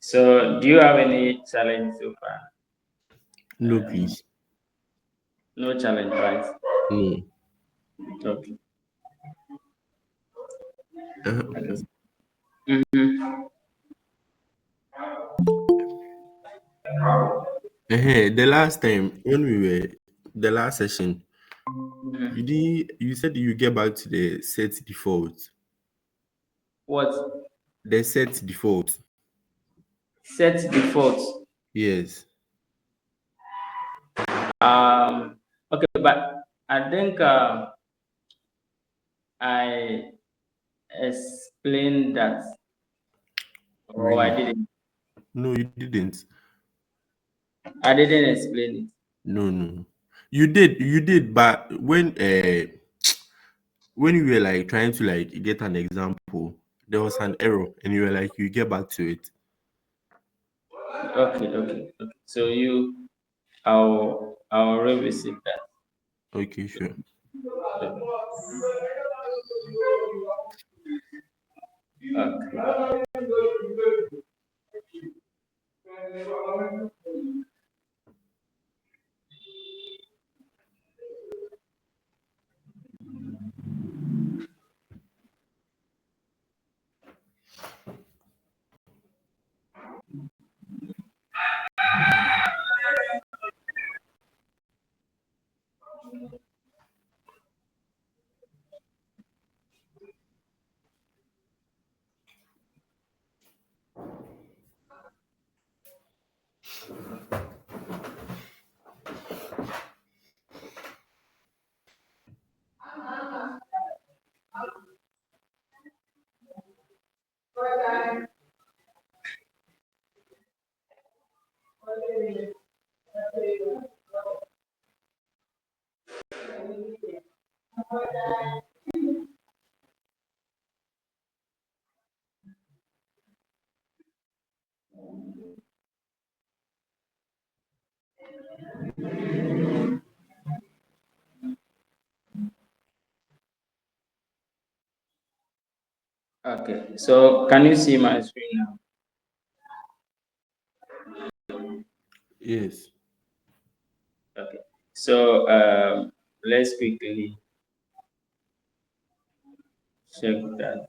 So, do you have any challenge so far? No, please. No challenge, right? No. Okay. Uh, Okay. Mm-hmm. the last time when we were the last session, Mm-hmm. you said you get back to the set default. What? The set default. Set default. Yes. Okay, but I think I explained that, or I Really? didn't. No, you didn't. I didn't explain it. No, no. You did, but when you were like trying to like get an example, there was an error and you were like you get back to it. Okay, okay, okay. So I'll revisit that. Okay, sure. Okay. Okay. So can you see my screen now? Yes. Okay. So let's quickly check that.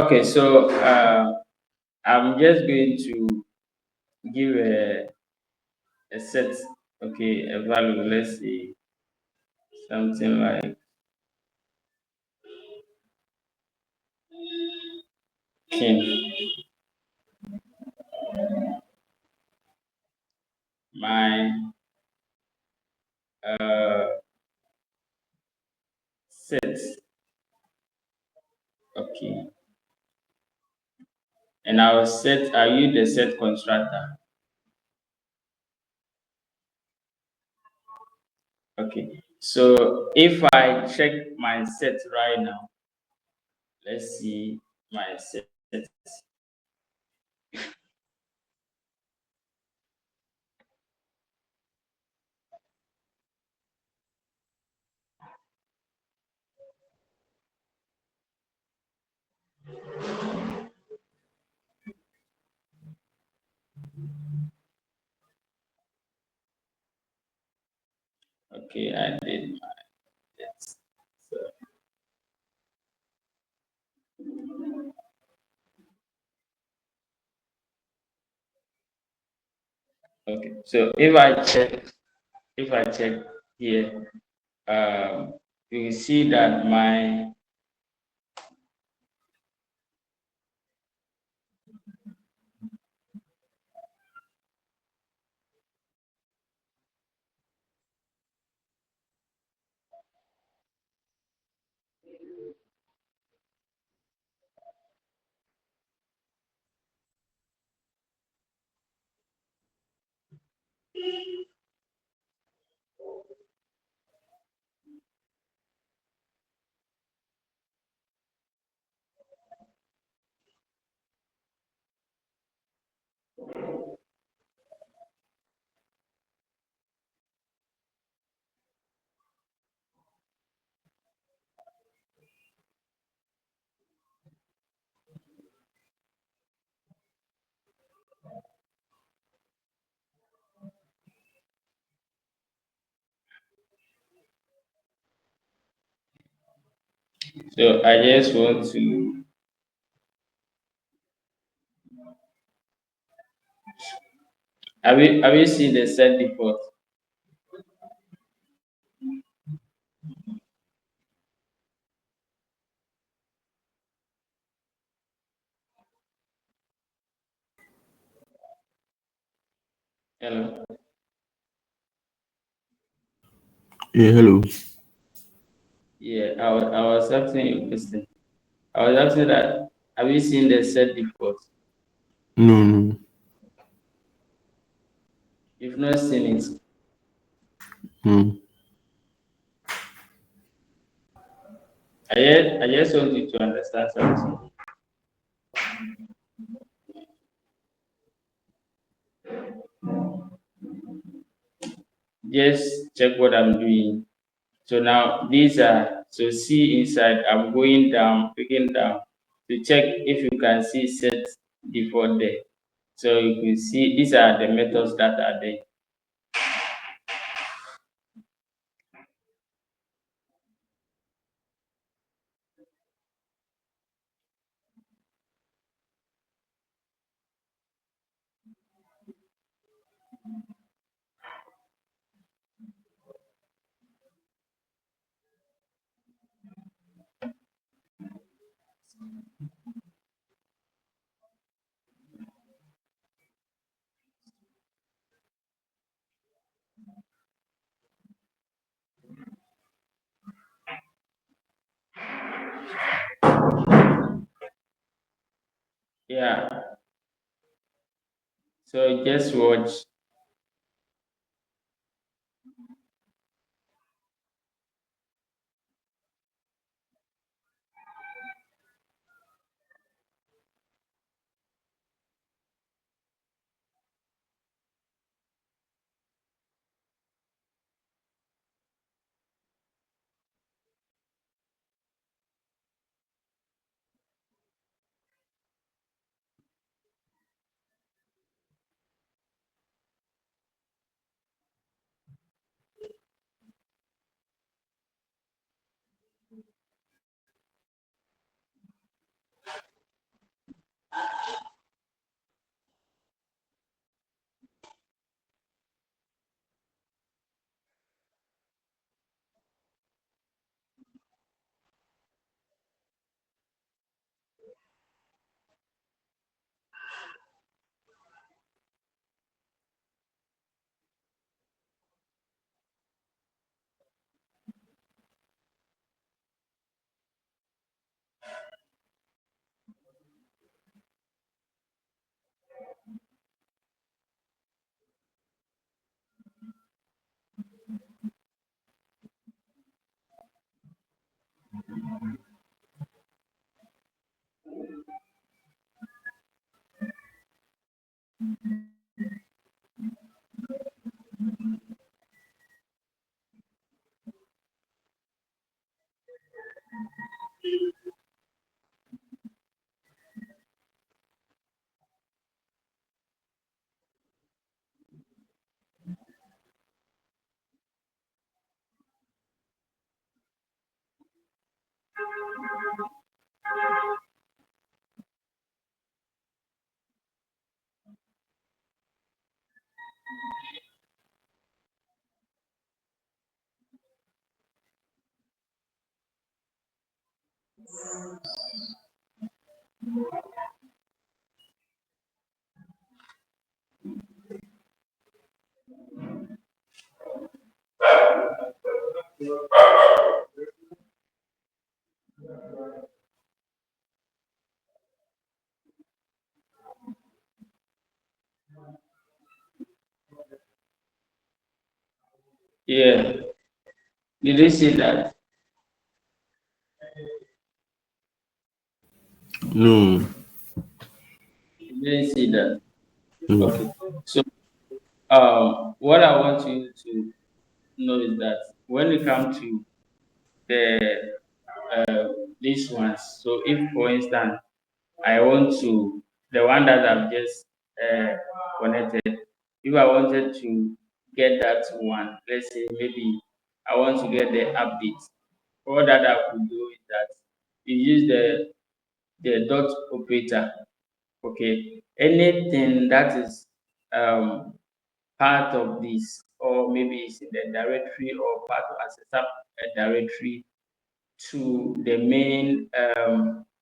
Okay, so I'm just going to give a set, okay, a value. Let's see, something like king. My uh, set, okay, and I'll set. Are you the set constructor? Okay. So if I check my set right now, let's see my set. Okay, I did my set. So, okay. So if I check here, you will see that my so I just want to have you seen the set default? Hello. Yeah, hello. Yeah, I was asking you a question. I was asking that have you seen the set default? No, no. You've not seen it. No. I just want you to understand something. Just check what I'm doing. So now these are, so see inside, I'm going down, picking down to check if you can see set default there. So you can see these are the methods that are there. Yeah. So just watch. Yeah. Did you see that? No. You didn't see that. No. Okay. So what I want you to know is that when it comes to the uh, these ones, so if for instance I want to the one that I've just connected, if I wanted to get that one, let's say maybe I want to get the update, all that I could do is that you use the dot operator. Okay, anything that is um, part of this, or maybe it's in the directory or part of as a sub directory to the main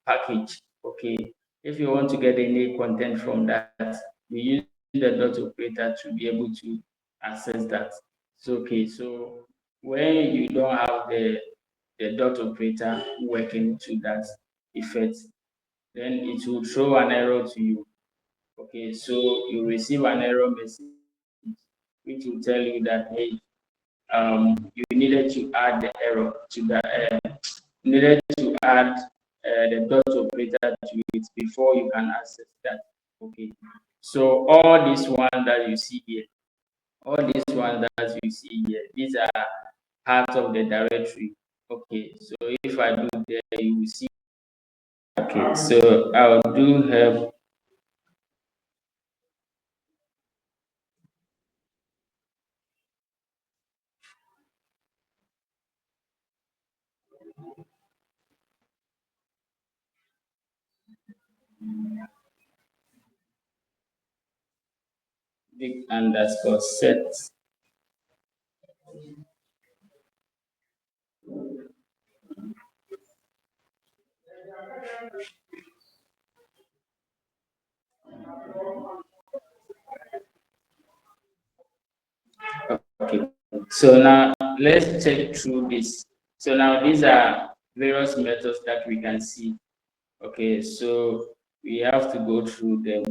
package. Okay, if you want to get any content from that, you use the dot operator to be able to access that. So okay, so when you don't have the dot operator working to that effect, then it will throw an error to you. Okay, so you receive an error message which will tell you that hey, you needed to add the error to the needed to add the dot operator to it before you can access that. Okay, so all these ones that you see here, all these ones that you see here, these are part of the directory. Okay, so if I do there, you will see. Okay, so I'll do help. Big underscore set. Okay, so now let's check through this. So now these are various methods that we can see. Okay, so we have to go through them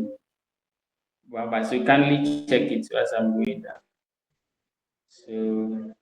one by. So you kindly check it as I'm going down. So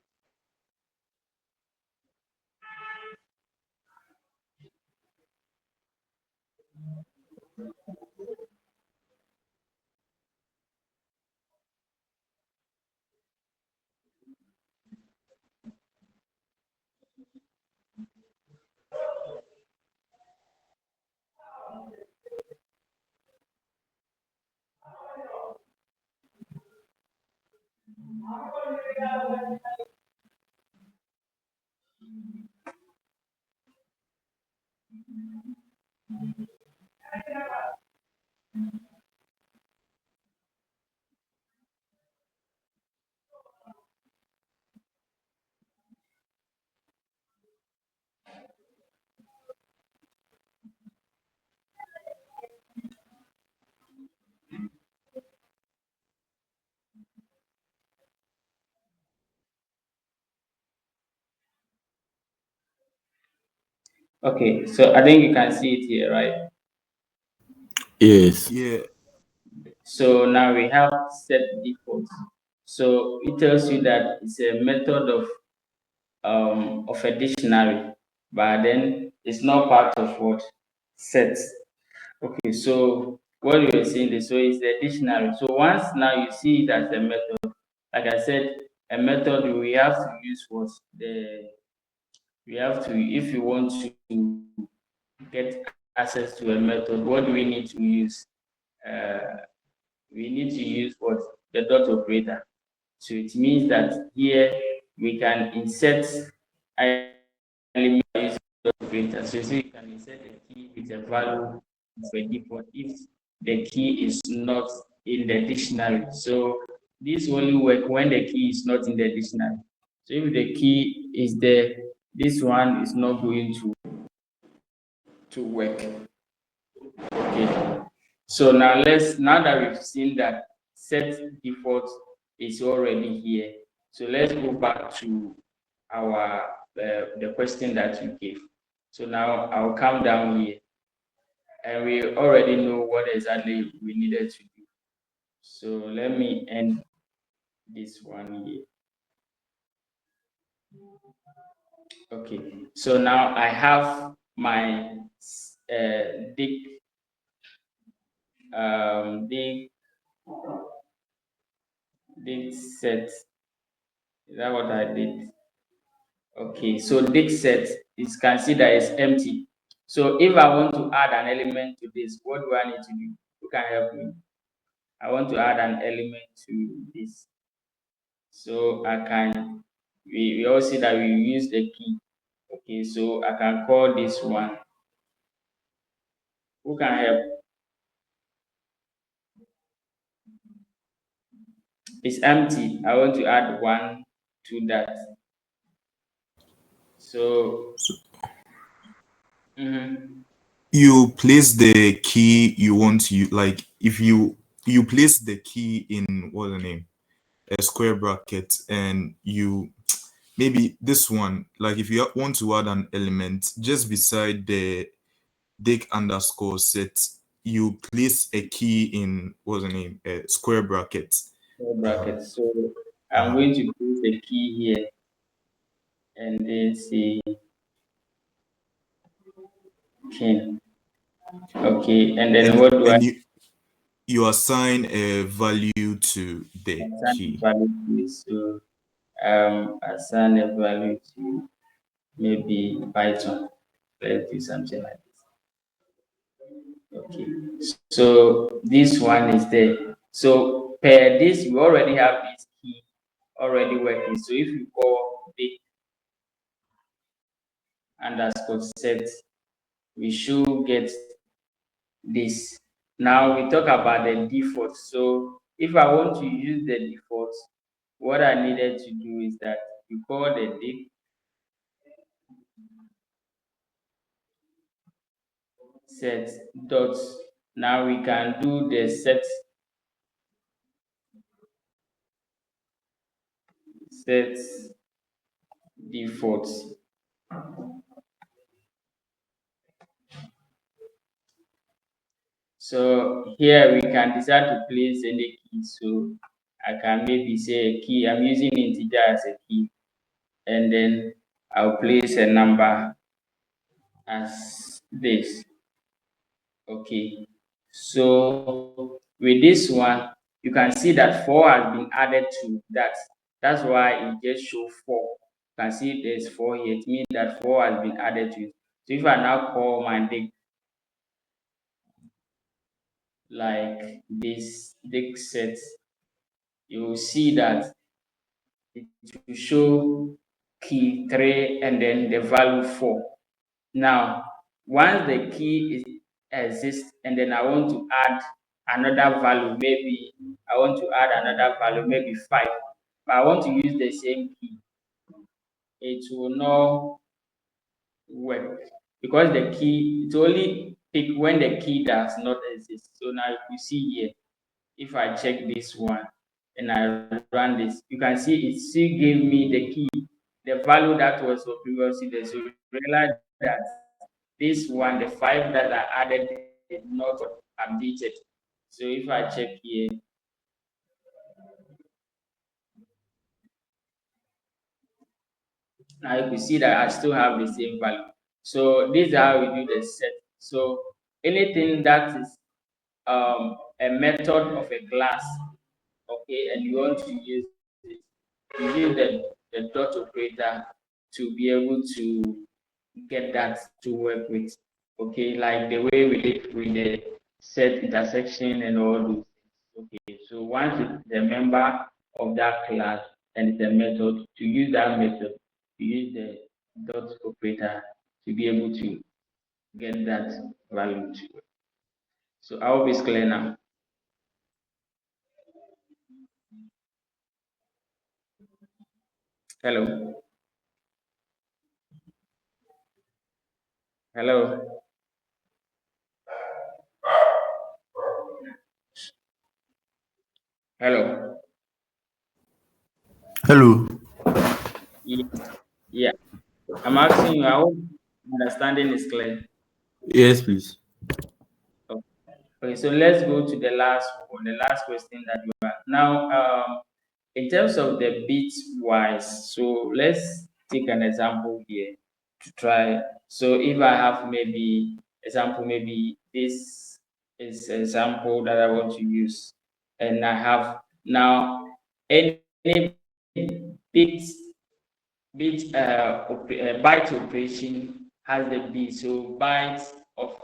okay, so I think you can see it here, right? Yes. Yeah. So now we have set default. So it tells you that it's a method of a dictionary, but then it's not part of what sets. Okay, so what you are saying this, so it's the dictionary. So once now you see it as a method, like I said, a method we have to use what we have to, if you want to get access to a method, what do we need to use? Uh, we need to use what? The dot operator. So it means that here we can insert element using dot operator. So you can insert a key with a value of a default if the key is not in the dictionary. So this only work when the key is not in the dictionary. So if the key is there, this one is not going to work. Okay. So now now that we've seen that set default is already here. So let's go back to our the question that you gave. So now I'll come down here, and we already know what exactly we needed to do. So let me end this one here. Okay. So now I have my dig dig set. Is that what I did? Okay, so this set is considered as empty. So if I want to add an element to this, what do I need to do? Who can help me? I want to add an element to this. So I can, we all see that we use the key. Okay, so I can call this one. Who can help? It's empty. I want to add one to that. So, So mhm. you place the key you want to like if you place the key in what's the name, a square bracket, and you maybe this one, like if you want to add an element just beside the dig underscore set, you place a key in what's the name, a square bracket. Bracket. So I'm Uh-huh. going to put the key here and then say king. Okay, and then and what do I and you assign a value to the assign a key. value to? So assign a value to maybe Python. Let's do something like this. Okay, so this one is there. So per this, we already have this key already working. So if you call big underscore set, we should get this. Now we talk about the default. So if I want to use the default, what I needed to do is that you call the dig set dot. Now we can do the set default. So here we can decide to place any key. So I can maybe say a key. I'm using integer as a key, and then I'll place a number as this. Okay. So with this one, you can see that 4 has been added to that. That's why it just show 4. You can see there's 4 here. It means that 4 has been added to it. So if I now call my dig like this dig set, you will see that it will show key 3 and then the value 4. Now, once the key exists and then I want to add another value, maybe I want to add another value, maybe 5, but I want to use the same key, it will not work because the key, it only pick when the key does not exist. So now if you see here, if I check this one and I run this, you can see it still gave me the key, the value that was previously there. So you realize that this one, the 5 that I added is not updated. So if I check here, now you can see that I still have the same value. So this is how we do the set. So anything that is a method of a class, okay, and you want to use it, you use the dot operator to be able to get that to work with, okay, like the way we did with the set intersection and all those things. Okay, so once it's the member of that class and it's a method, to use that method, you use the dot operator to be able to get that value to it. So I hope it's clear now. Hello. Hello. Hello. Hello. Yeah. I'm asking you, I hope understanding is clear. Yes, please. Okay, so let's go to the last one, the last question that you have. Now, in terms of the bit wise, so let's take an example here to try. So if I have maybe example, maybe this is example that I want to use, and I have now any bit byte operation has the bit. So byte of,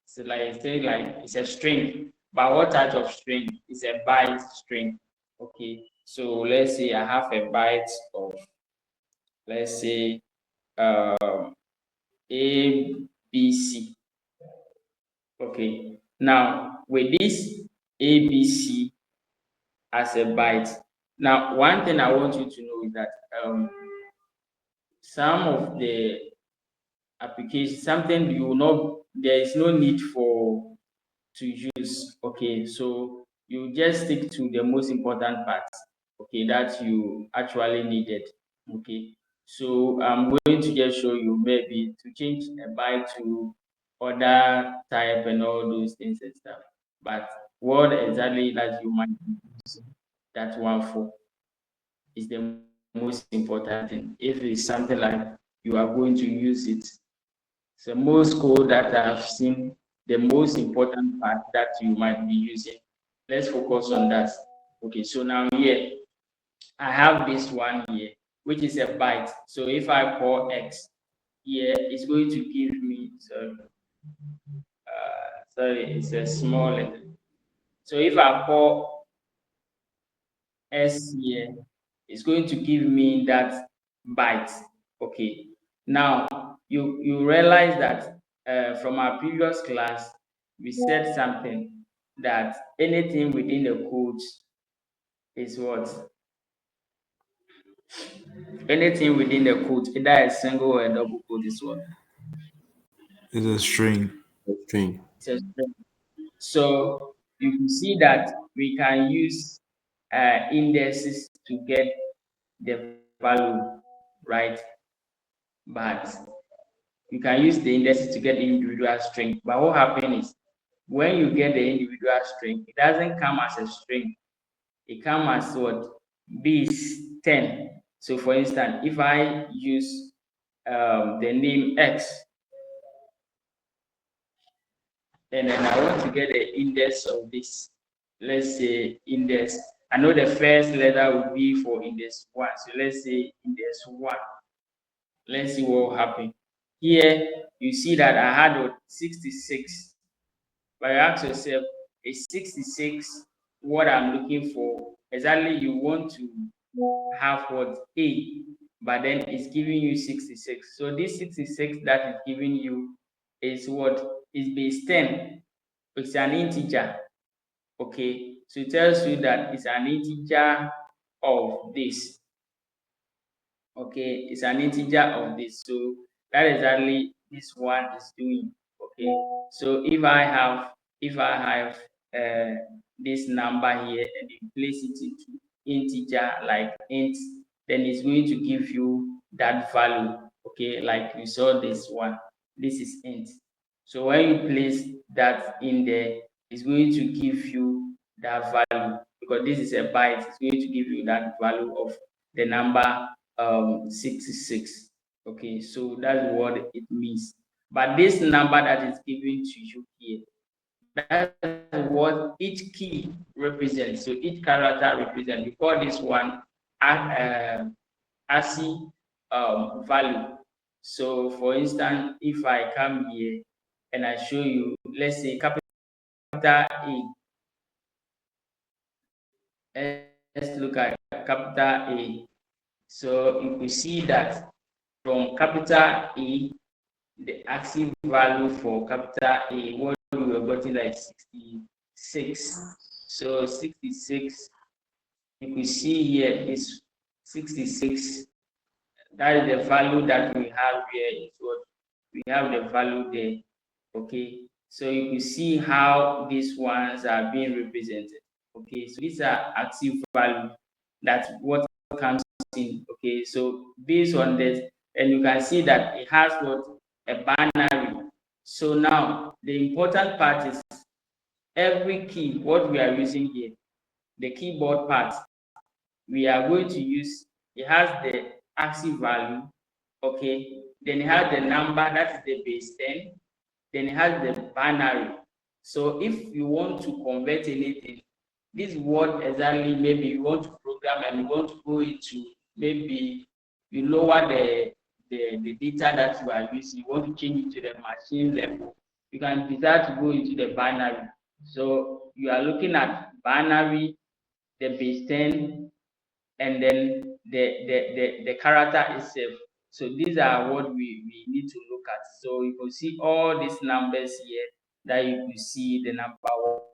so like say like it's a string, but what type of string? Is a byte string. Okay, so let's say I have a byte of, let's say, ABC. Okay, now with this ABC as a byte, now one thing I want you to know is that some of the application, something you will not, there is no need for to use. Okay, so you just stick to the most important parts, okay, that you actually needed. Okay, so I'm going to just show you maybe to change a byte to other type and all those things and stuff, but what exactly that you might be using that one for is the most important thing. If it's something like you are going to use it, so most code that I've seen, the most important part that you might be using. Let's focus on that. Okay, so now here, I have this one here, which is a byte. So if I call X here, it's going to give me, sorry, it's a small letter. So if I call S here, it's going to give me that byte. Okay, now you realize that from our previous class we said something, that anything within the code is what, anything within the code, either a single or a double code, is what, It's a string. String. it's a string. So you can see that we can use indices to get the value, right? But you can use the indices to get the individual string. But what happens is when you get the individual string, it doesn't come as a string. It comes as what? B is 10. So for instance, if I use the name X, and then I want to get the index of this, let's say index, I know the first letter will be for index 1. So let's say index 1. Let's see what will happen. Here, you see that I had 66. But you ask yourself, is 66 what I'm looking for? Exactly, you want to have what? A, but then it's giving you 66. So this 66 that is giving you is what? Is base 10. It's an integer. Okay, so it tells you that it's an integer of this. Okay, it's an integer of this. So that is exactly this one is doing. Okay, so if I have this number here and you place it into integer like int, then it's going to give you that value. Okay, like you saw this one, this is int. So when you place that in there, it's going to give you that value, because this is a byte. It's going to give you that value of the number 66. Okay, so that's what it means. But this number that is given to you here, That's what each key represents. So each character represents. We call this one ASCII value. So for instance, if I come here and I show you, let's say capital A. Let's look at capital A. So you will see that from capital A, the ASCII value for capital A, what we were getting like 66. So 66, you can see here is 66. That is the value that we have here. Is what we have the value there. Okay, so you can see how these ones are being represented. Okay, so these are ASCII value. That's what comes in. Okay, so based on this, and you can see that it has what a binary. So now the important part is every key, what we are using here, the keyboard part, we are going to use, it has the ASCII value, okay, then it has the number, that's the base 10, then it has the binary. So if you want to convert anything, this is what exactly maybe you want to program and you want to go into, maybe you lower the data that you are using, you want to change it to the machine level, you can decide to go into the binary. So you are looking at binary, the base 10, and then the character itself. So these are what we need to look at. So you can see all these numbers here that you can see the number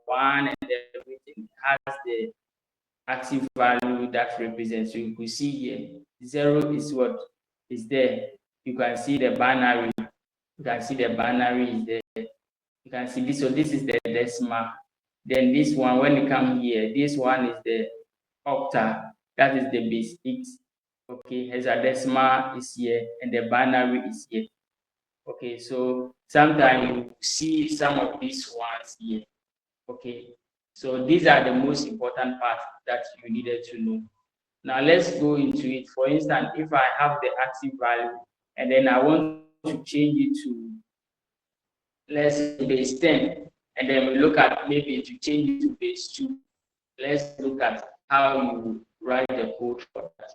1 and everything has the ASCII value that represents. So you can see here 0 is what is there. You can see the binary. You can see the binary is there. You can see this. So this is the decimal. Then this one, when you come here, this one is the octa. That is the base 8. Okay, hexadecimal is here and the binary is here. Okay, so sometimes you see some of these ones here. Okay, so these are the most important parts that you needed to know. Now let's go into it. For instance, if I have the ASCII value and then I want to change it to, let's say, base 10, and then we look at maybe to change it to base 2. Let's look at how you write the code for that.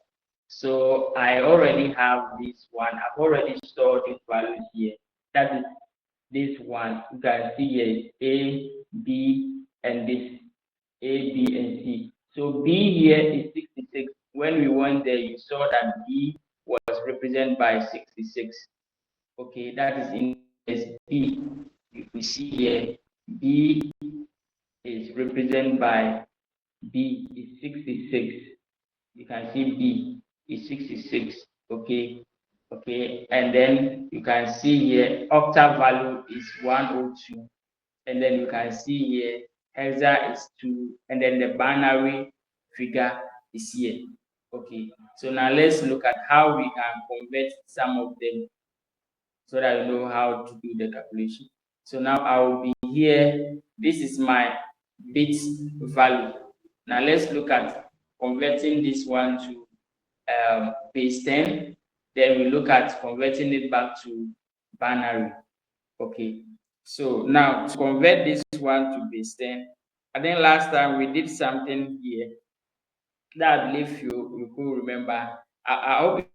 So I already have this one. I've already stored this value here. That is this one. You can see here A, B, and this A, B, and C. So B here is 66. When we went there, you saw that B was represented by 66. Okay, that is index B. If we see here, B is represented by B is 66. You can see B is 66. Okay. Okay. And then you can see here octa value is 102. And then you can see here hexa is 2. And then the binary figure is here. Okay. So now let's look at how we can convert some of them so that you know how to do the calculation. So now I will be here. This is my bit value. Now let's look at converting this one to base 10. Then we look at converting it back to binary. Okay. So now to convert this one to base 10, I think last time we did something here that I believe you could remember. I hope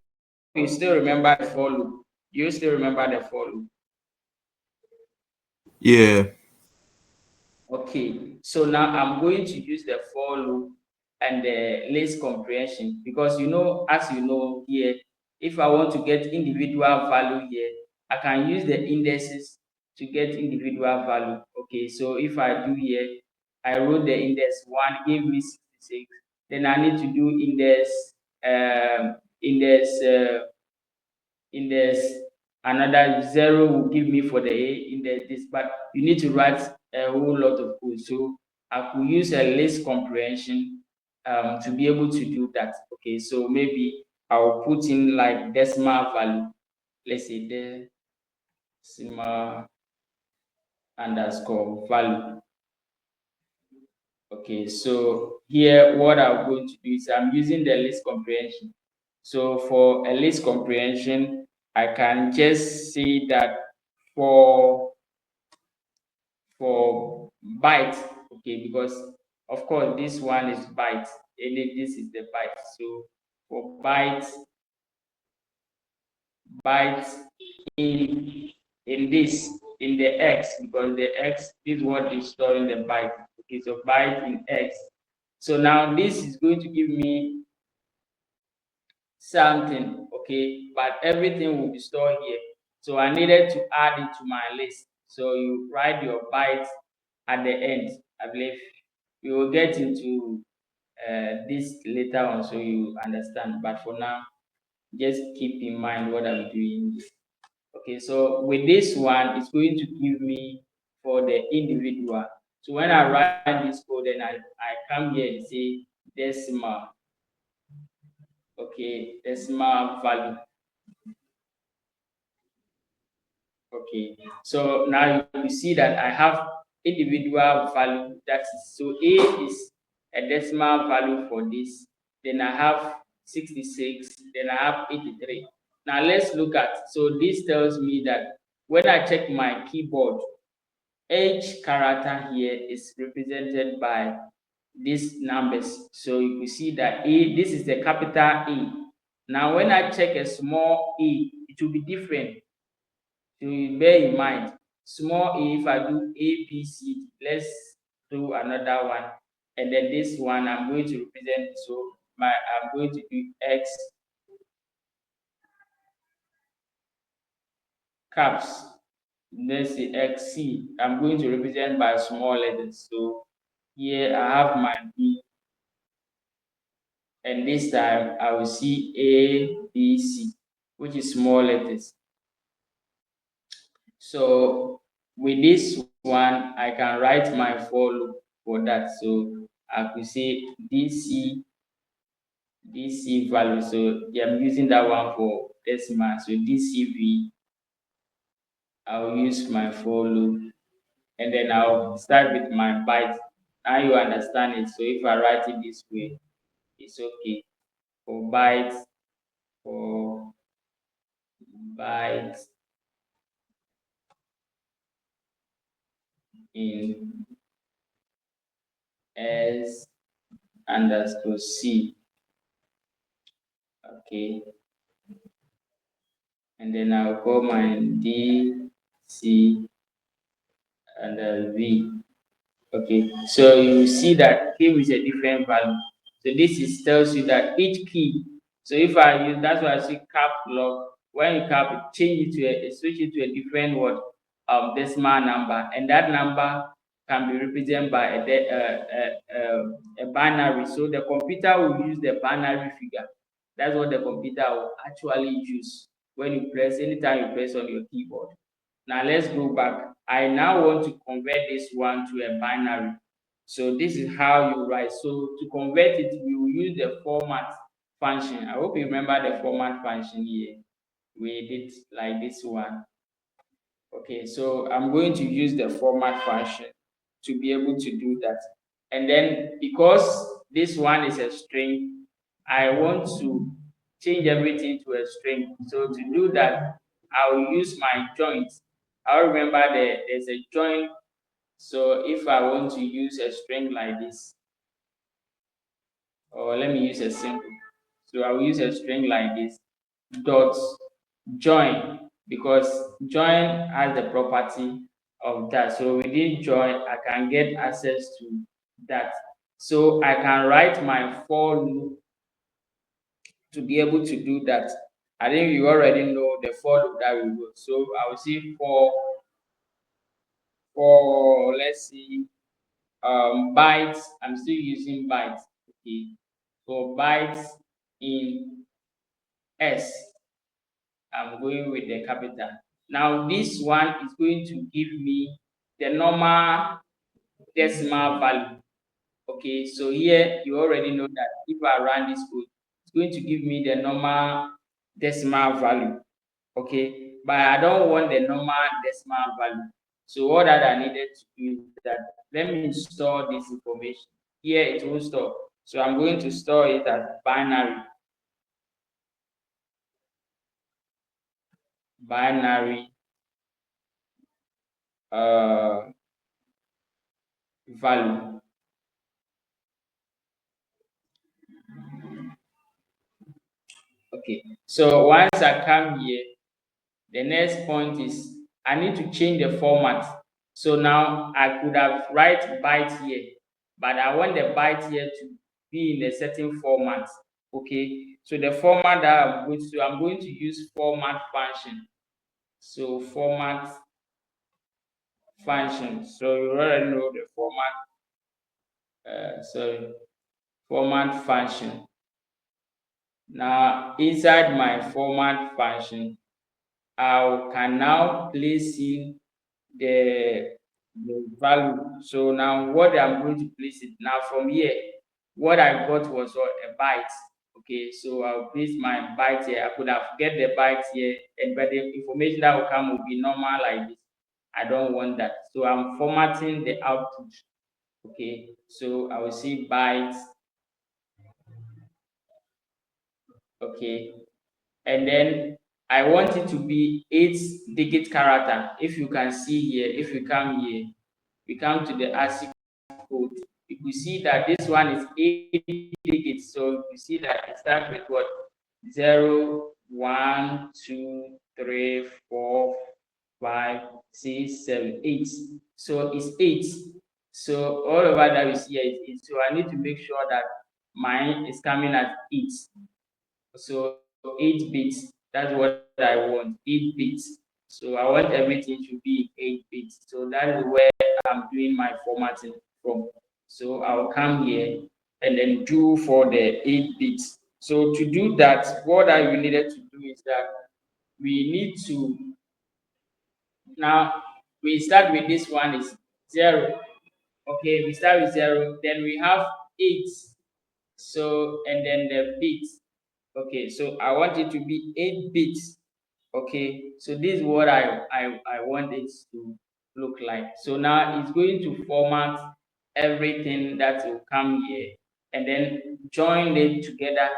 you still remember the for loop. You still remember the for loop. Yeah. Okay, so now I'm going to use the for loop and the list comprehension because you know, as you know here, if I want to get individual value here, I can use the indexes to get individual value. Okay, so if I do here, I wrote the index 1, gave me 66. Then I need to do index another 0 will give me for the A index this, but you need to write a whole lot of code. So I could use a list comprehension to be able to do that. Okay, so maybe I'll put in like decimal value. Let's say decimal underscore value. Okay, so here what I'm going to do is I'm using the list comprehension. So for a list comprehension, I can just say that for byte, okay, because of course this one is byte and then this is the byte. So for byte in this, in the x, because the x is what is storing the byte. Okay, so byte in x. So now this is going to give me something, okay, but everything will be stored here. So I needed to add it to my list. So you write your bytes at the end. I believe we will get into this later on so you understand. But for now, just keep in mind what I'm doing. Okay, so with this one, it's going to give me for the individual. So when I write this code, then I come here and say decimal. Okay, decimal value. Okay, so now you see that I have individual value. That is, so A is a decimal value for this. Then I have 66. Then I have 83. Now let's look at. So this tells me that when I check my keyboard, each character here is represented by these numbers. So you can see that A. This is the capital A. Now when I check a small a, it will be different. So you bear in mind, small a, if I do A, B, C, let's do another one. And then this one I'm going to represent, so I'm going to do X caps. Let's say XC. I'm going to represent by small letters. So here I have my B. And this time I will see A, B, C, which is small letters. So with this one, I can write my for loop for that. So I could say DC value. So I'm using that one for decimal. So DCV, I'll use my for loop, and then I'll start with my byte. Now you understand it. So if I write it this way, it's okay. For bytes, for bytes in S underscore C. Okay, and then I'll call my D, C, and V. Okay, so you see that key with a different value. So this is tells you that each key. So if I use, that's why I say cap lock. When you cap it, change it to switch it to a different word, decimal number, and that number can be represented by a binary. So the computer will use the binary figure. That's what the computer will actually use when you press, anytime you press on your keyboard. Now let's go back. I now want to convert this one to a binary. So this is how you write. So to convert it, we will use the format function. I hope you remember the format function here. We did like this one. Okay, so I'm going to use the format function to be able to do that. And then because this one is a string, I want to change everything to a string. So to do that, I'll use my joint. I'll remember there's a join. So if I want to use a string like this, or let me use a symbol. So I will use a string like this, dot join, because join has the property of that. So within join, I can get access to that. So I can write my for loop to be able to do that. I think you already know the for loop that we wrote. So I will say for let's see, bytes. I'm still using bytes. Okay, for bytes in S, I'm going with the capital. Now this one is going to give me the normal decimal value. Okay, so here you already know that if I run this code, it's going to give me the normal decimal value. Okay, but I don't want the normal decimal value. So what that I needed to do is that let me store this information. Here it will store. So I'm going to store it as binary. Binary value. Okay, so once I come here, the next point is I need to change the format. So now I could have write byte here, but I want the byte here to be in a certain format. Okay, so the format that I'm going to use format function. So format function. So you already know the format. Format function. Now inside my format function, I can now place in the value. So now what I'm going to place it now from here, what I got was what, a byte. Okay, so I'll place my byte here. I could have get the byte here, and but the information that will come will be normal like this. I don't want that. So I'm formatting the output. Okay, so I will see bytes. Okay, and then I want it to be 8-digit character. If you can see here, if you come here, we come to the ASCII code. You could see that this one is 8 digits. So you see that it starts with what? 0, 1, 2, 3, 4, 5, 6, 7, 8. So it's 8. So all over that we see here is 8. So I need to make sure that mine is coming at 8. So 8 bits, that's what I want, 8 bits. So I want everything to be 8 bits. So that is where I'm doing my formatting from. So I'll come here and then do for the 8 bits. So to do that, what I needed to do is that we need to, now we start with this one is 0. Okay, we start with 0, then we have 8. So, and then the bits. Okay, so I want it to be 8 bits. Okay, so this is what I want it to look like. So now it's going to format everything that will come here and then join it together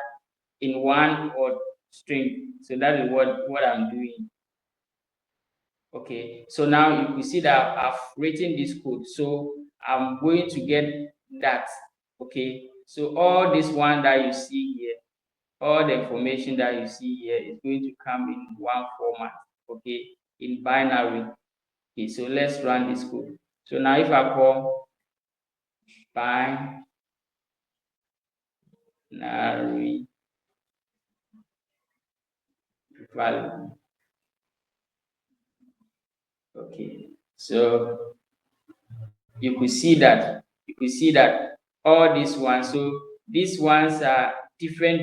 in one or string. So that is what I'm doing. Okay, so now you see that I've written this code. So I'm going to get that. Okay, so all this one that you see here, all the information that you see here is going to come in one format, okay, in binary. Okay, so let's run this code. So now if I call binary value, okay, so you could see that all these ones, so these ones are different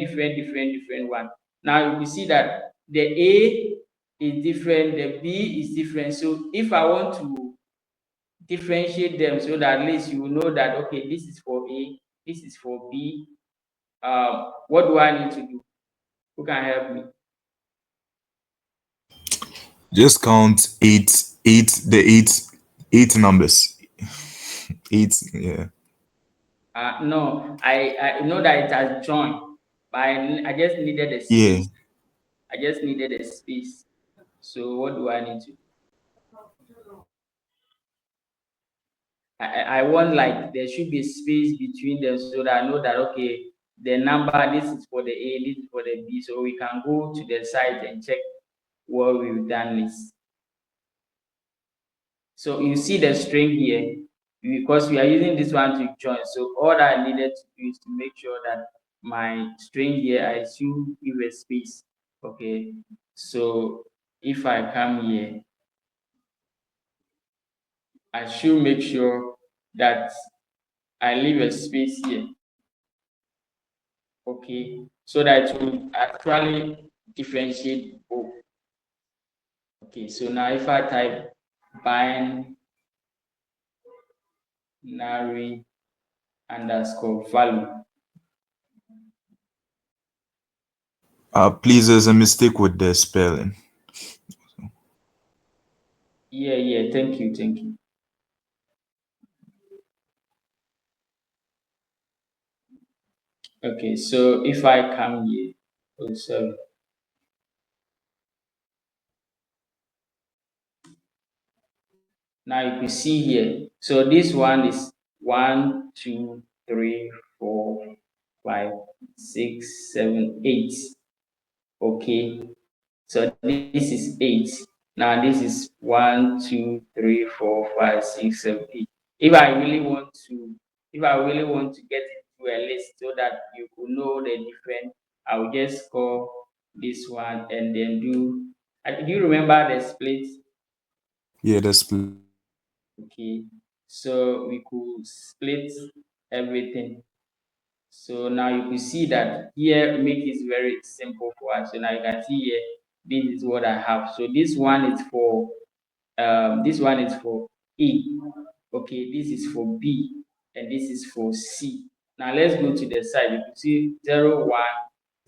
one. Now you can see that the A is different, the B is different. So if I want to differentiate them so that at least you will know that okay, this is for A, this is for B, what do I need to do? Who can help me? Just count eight numbers. 8, yeah. No, I know that it has joined, but I just needed a Yeah. space. I just needed a space. So what do I need to do? I want like there should be space between them so that I know that okay, the number, this is for the A, this is for the B, so we can go to the site and check what we've done is. So you see the string here, because we are using this one to join. So all that I needed to do is to make sure that my string here, I should give a space. Okay, so if I come here, I should make sure that I leave a space here. Okay, so that it will actually differentiate both. Okay, so now if I type binary underscore value. Please, there's a mistake with the spelling. Yeah, thank you. Okay, so if I come here, oh sorry. Now you can see here. So this one is 1, 2, 3, 4, 5, 6, 7, 8. Okay, so this is 8. Now this is 1, 2, 3, 4, 5, 6, 7, 8. If I really want to get into a list so that you could know the difference, I will just call this one and then do. Do you remember the split? Yeah, that's split. Okay, so we could split everything. So now you can see that here make it very simple for us. So now you can see here, this is what I have. So this one is for E. Okay, this is for B, and this is for C. Now let's go to the side. You can see 0, 1,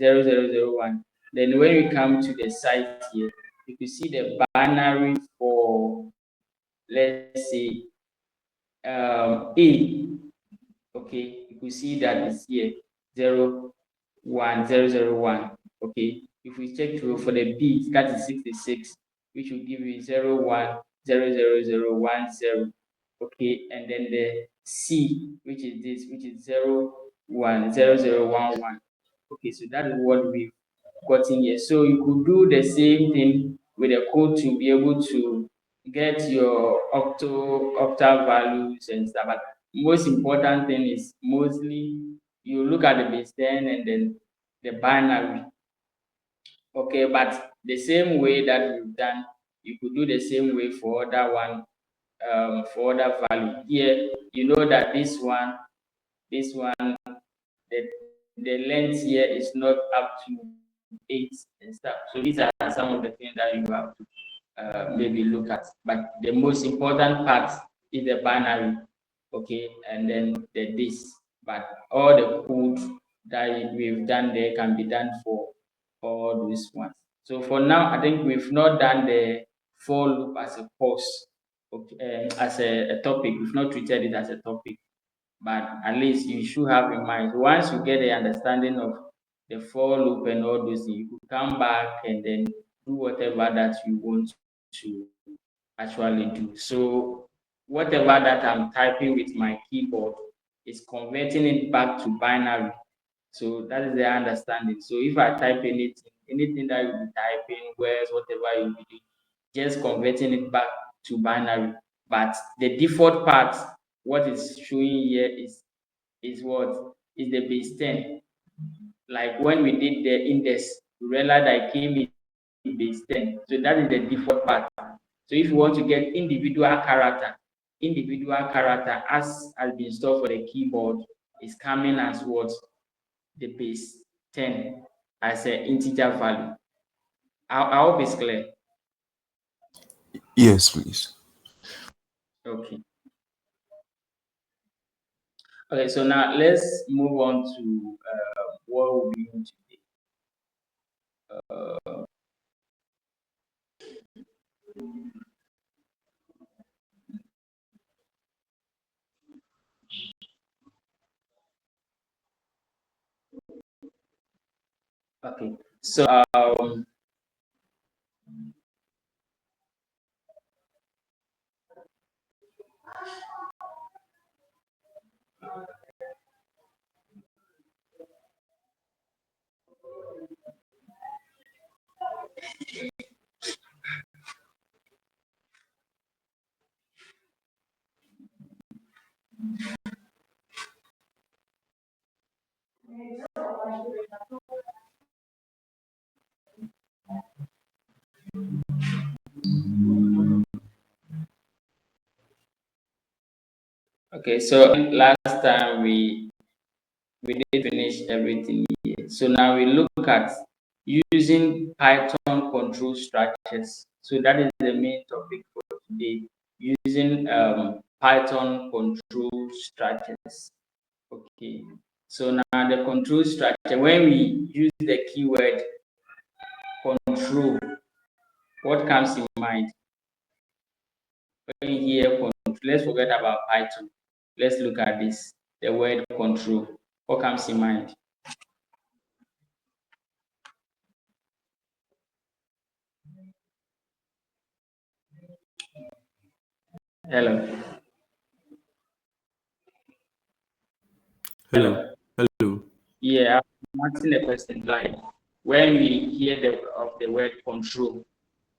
0, 0, 0, 1. Then when we come to the side here, you can see the binary for, let's say, A. Okay, you can see that it's here 0, 1, 0, 0, 1. Okay, if we check through for the B, that is 66, which will give you 0, 1, 0, 0, 0, 1, 0. Okay, and then the C, which is this, which is 0, 1, 0, 0, 1, 1. Okay, so that is what we've gotten here. So you could do the same thing with the code to be able to get your octal values and stuff. But most important thing is mostly you look at the base 10 and then the binary. Okay, but the same way that we've done, you could do the same way for other one, for other value. Here, you know that this one, the, the length here is not up to 8 and stuff. So these are some of the things that you have to maybe look at. But the most important part is the binary, okay, and then the this. But all the code that we've done there can be done for all these ones. So for now, I think we've not done the for loop as a course, okay, as a topic. We've not treated it as a topic, but at least you should have in mind. Once you get the understanding of the for loop and all those things, you could come back and then do whatever that you want to actually do. So whatever that I'm typing with my keyboard is converting it back to binary. So that is the understanding. So if I type anything that you'll be typing, words, whatever you'll be doing, just converting it back to binary. But the default part, what is showing here is what is the base 10. Like when we did the index, we realized I came in base 10. So that is the default part. So if you want to get individual character as has been stored for the keyboard is coming as what the base 10 as an integer value. I hope it's clear. Yes, please. Okay. Okay, so now let's move on to what we'll be doing today. Okay, so okay, so last time we did finish everything here. So now we look at using Python control structures. So that is the main topic for today. Using Python control structures. Okay. So now the control structure, when we use the keyword control, what comes in mind? When you hear control, let's forget about Python. Let's look at this, the word control. What comes in mind? Hello. Hello. Hello. Yeah, I'm asking a question like when we hear the word control,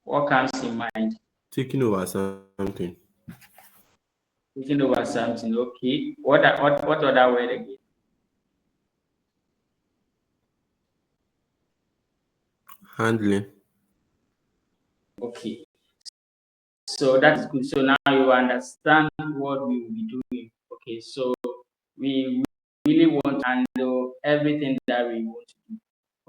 what comes in mind? Taking over something. Taking over something. Okay. What other word again? Handling. Okay. So that's good. So now you understand what we will be doing. Okay. So we really want to handle everything that we want to do.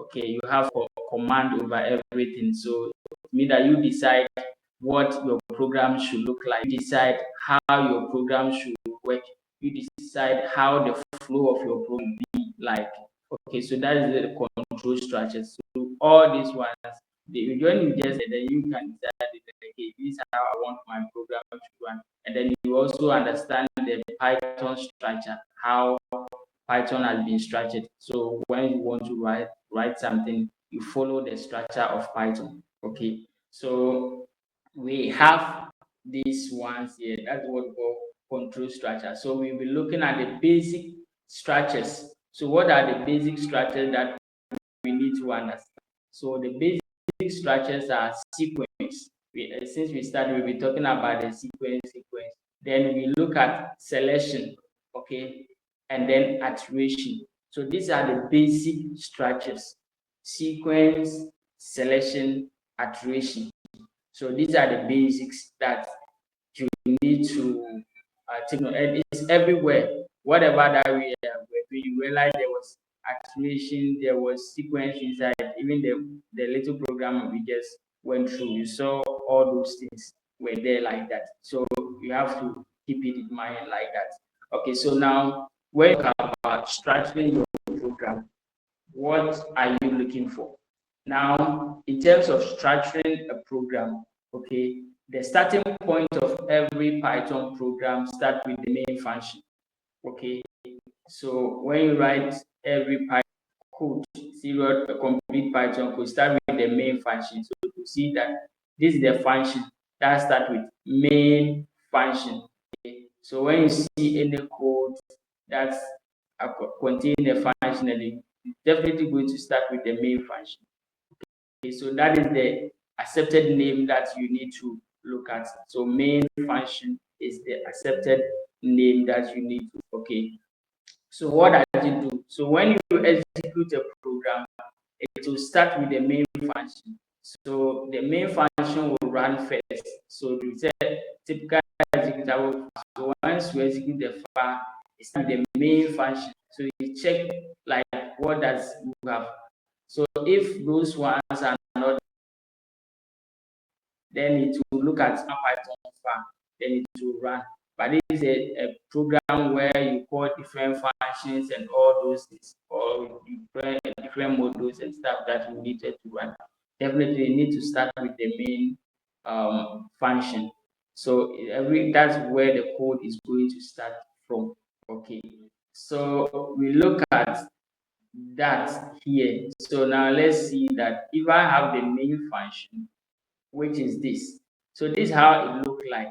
Okay. You have command over everything. So it means that you decide what your program should look like. You decide how your program should work. You decide how the flow of your program be like. Okay, so that is the control structure. So all these ones, when you just then you can decide, okay, this is how I want my program to run, and then you also understand the Python structure, how Python has been structured. So when you want to write something, you follow the structure of Python. Okay, so we have these ones here. That's what we call control structure. So we'll be looking at the basic structures. So what are the basic structures that we need to understand? So the basic structures are sequence. Since we started, we'll be talking about the sequence. Then we look at selection, okay, and then iteration. So these are the basic structures: sequence, selection, iteration. So these are the basics that you need to take note. And it's everywhere. Whatever that we were doing, you realize there was activation, there was sequence inside, even the little program we just went through. You saw all those things were there like that. So you have to keep it in mind like that. Okay, so now when you talk about structuring your program, what are you looking for? Now, in terms of structuring a program, okay, the starting point of every Python program starts with the main function. Okay, so when you write every Python code, serial a complete Python code, start with the main function. So to see that this is the function that starts with main function. Okay? So when you see any code that's contain a function, and it's definitely going to start with the main function. Okay, so that is the accepted name that you need to look at. So main function is the accepted name that you need to. Okay, so what does it do? So when you execute a program, it will start with the main function. So the main function will run first. So you say typical executable. So once you execute the file, it's the main function. So you check like what does you have. So if those ones are not, then it will look at Python file, then it will run. But this is a program where you call different functions and all those things, or different modules and stuff that you needed to run. Definitely you need to start with the main function. So that's where the code is going to start from. Okay. So we look at that here. So now let's see that if I have the main function, which is this. So this is how it look like.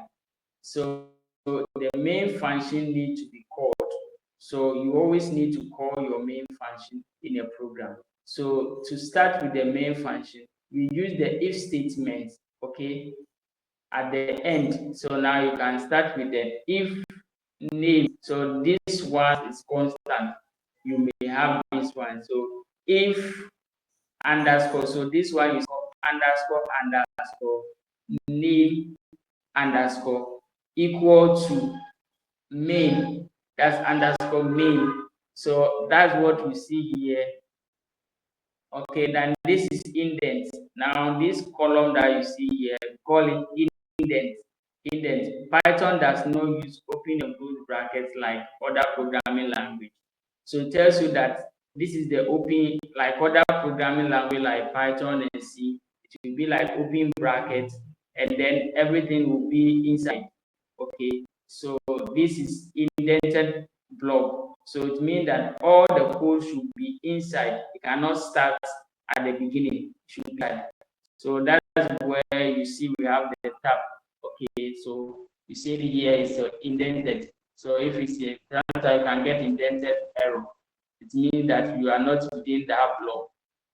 So the main function need to be called. So you always need to call your main function in a program. So to start with the main function, we use the if statement, okay, at the end. So now you can start with the if name. So this one is constant. You may have this one. So if underscore. So this one is underscore name underscore equal to main. That's underscore main. So that's what we see here. Okay, then this is indent. Now this column that you see here, call it indent. Indent. Python does not use open and close brackets like other programming language. So it tells you that this is the open, like other programming language like Python and C. It will be like open brackets, and then everything will be inside. Okay, so this is indented block. So it means that all the code should be inside. It cannot start at the beginning. It should be like. So that's where you see we have the tab. Okay, so you see here is indented. So if it's a sometimes you can get indented error, it means that you are not within that block.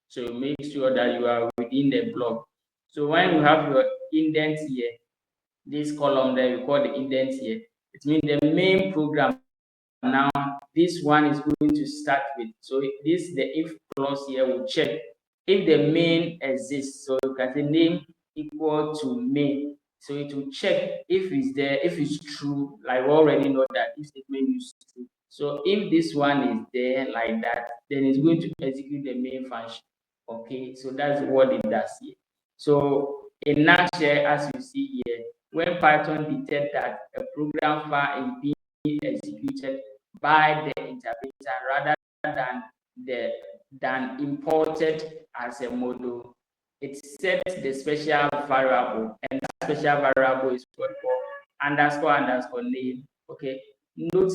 So make sure that you are within the block. So when you have your indent here, this column there, you call the indent here, it means the main program now, this one is going to start with. So this, the if clause here will check if the main exists. So you can say name equal to main. So it will check if it's there, if it's true, like we already know that if statement is true. So if this one is there like that, then it's going to execute the main function. Okay, so that's what it does here. So in nutshell, as you see here, when Python detects that a program file is being executed by the interpreter rather than imported as a module, it sets the special variable, and that special variable is what for underscore name. Okay, note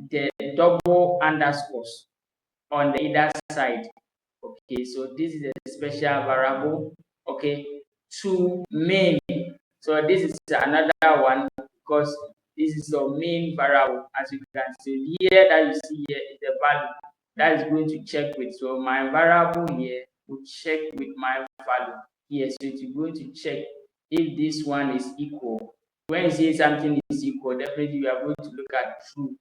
the double underscores on the either side. Okay, so this is a special variable. Okay, to main. So this is another one because this is your main variable. As you can see here, that you see here is the value that is going to check with. So my variable here will check with my value here. So it's going to check if this one is equal. When you say something is equal, definitely you are going to look at true.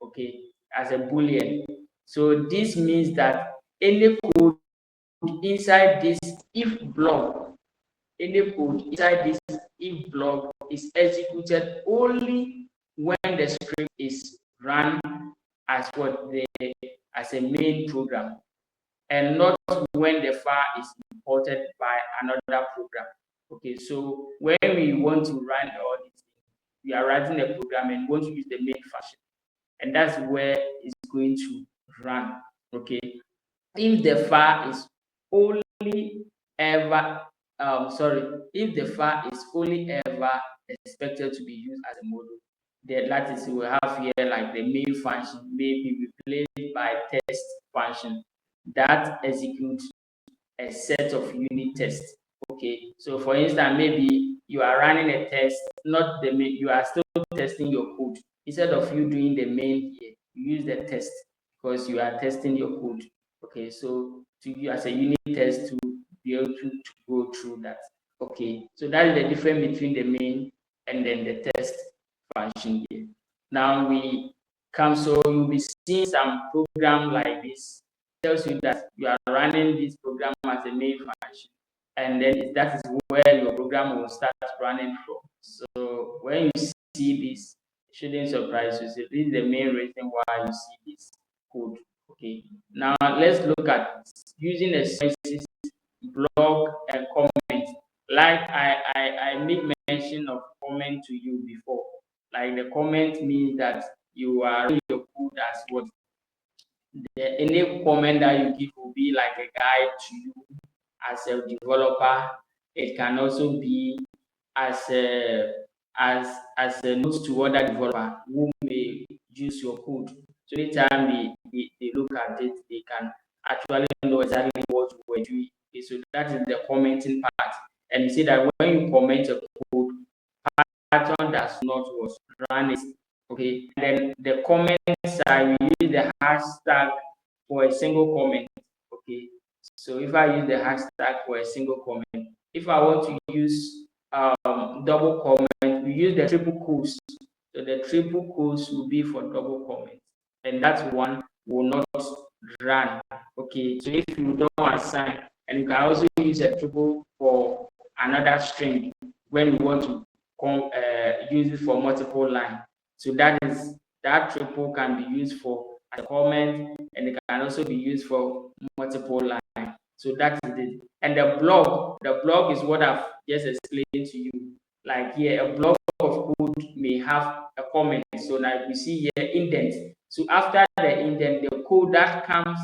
Okay, as a boolean. So this means that any code inside this if block, any code inside this if block is executed only when the script is run as as a main program, and not when the file is imported by another program. Okay, so when we want to run all these things, we are writing a program and want to use the main function, and that's where it's going to run. Okay, if the file is only ever if the file is only ever expected to be used as a module, then that is, we have here like the main function may be replaced by test function that executes a set of unit tests. Okay, so for instance, maybe you are running a test, not the main, you are still testing your code. Instead of you doing the main here, you use the test because you are testing your code. Okay, so to you as a unit test to be able to go through that. Okay, so that is the difference between the main and then the test function here. Now we come, so you'll be seeing some program like this, tells you that you are running this program as a main function, and then that is where your program will start running from. So when you see this, it shouldn't surprise you. So this is the main reason why you see this code. Okay, now let's look at using a services block and comment. Like I make mention of comment to you before. Like the comment means that you are running your code as what any comment that you give will be like a guide to you as a developer. It can also be as a note to other developer who may use your code. So anytime they look at it, they can actually know exactly what you were doing. Okay, so that is the commenting part. And you see that when you comment a code, Python does not run it. Okay, and then the comment side, we use the hashtag for a single comment. Okay, so if I use the hashtag for a single comment, if I want to use double comment, we use the triple quotes. So the triple quotes will be for double comment, and that one will not run. Okay, so if you don't assign, and you can also use a triple for another string when you want to use it for multiple lines. So that triple can be used for a comment, and it can also be used for multiple lines. So that is it. And the block is what I've just explained to you. Like here, a block of code may have a comment. So now we see here indent. So after the indent, the code that comes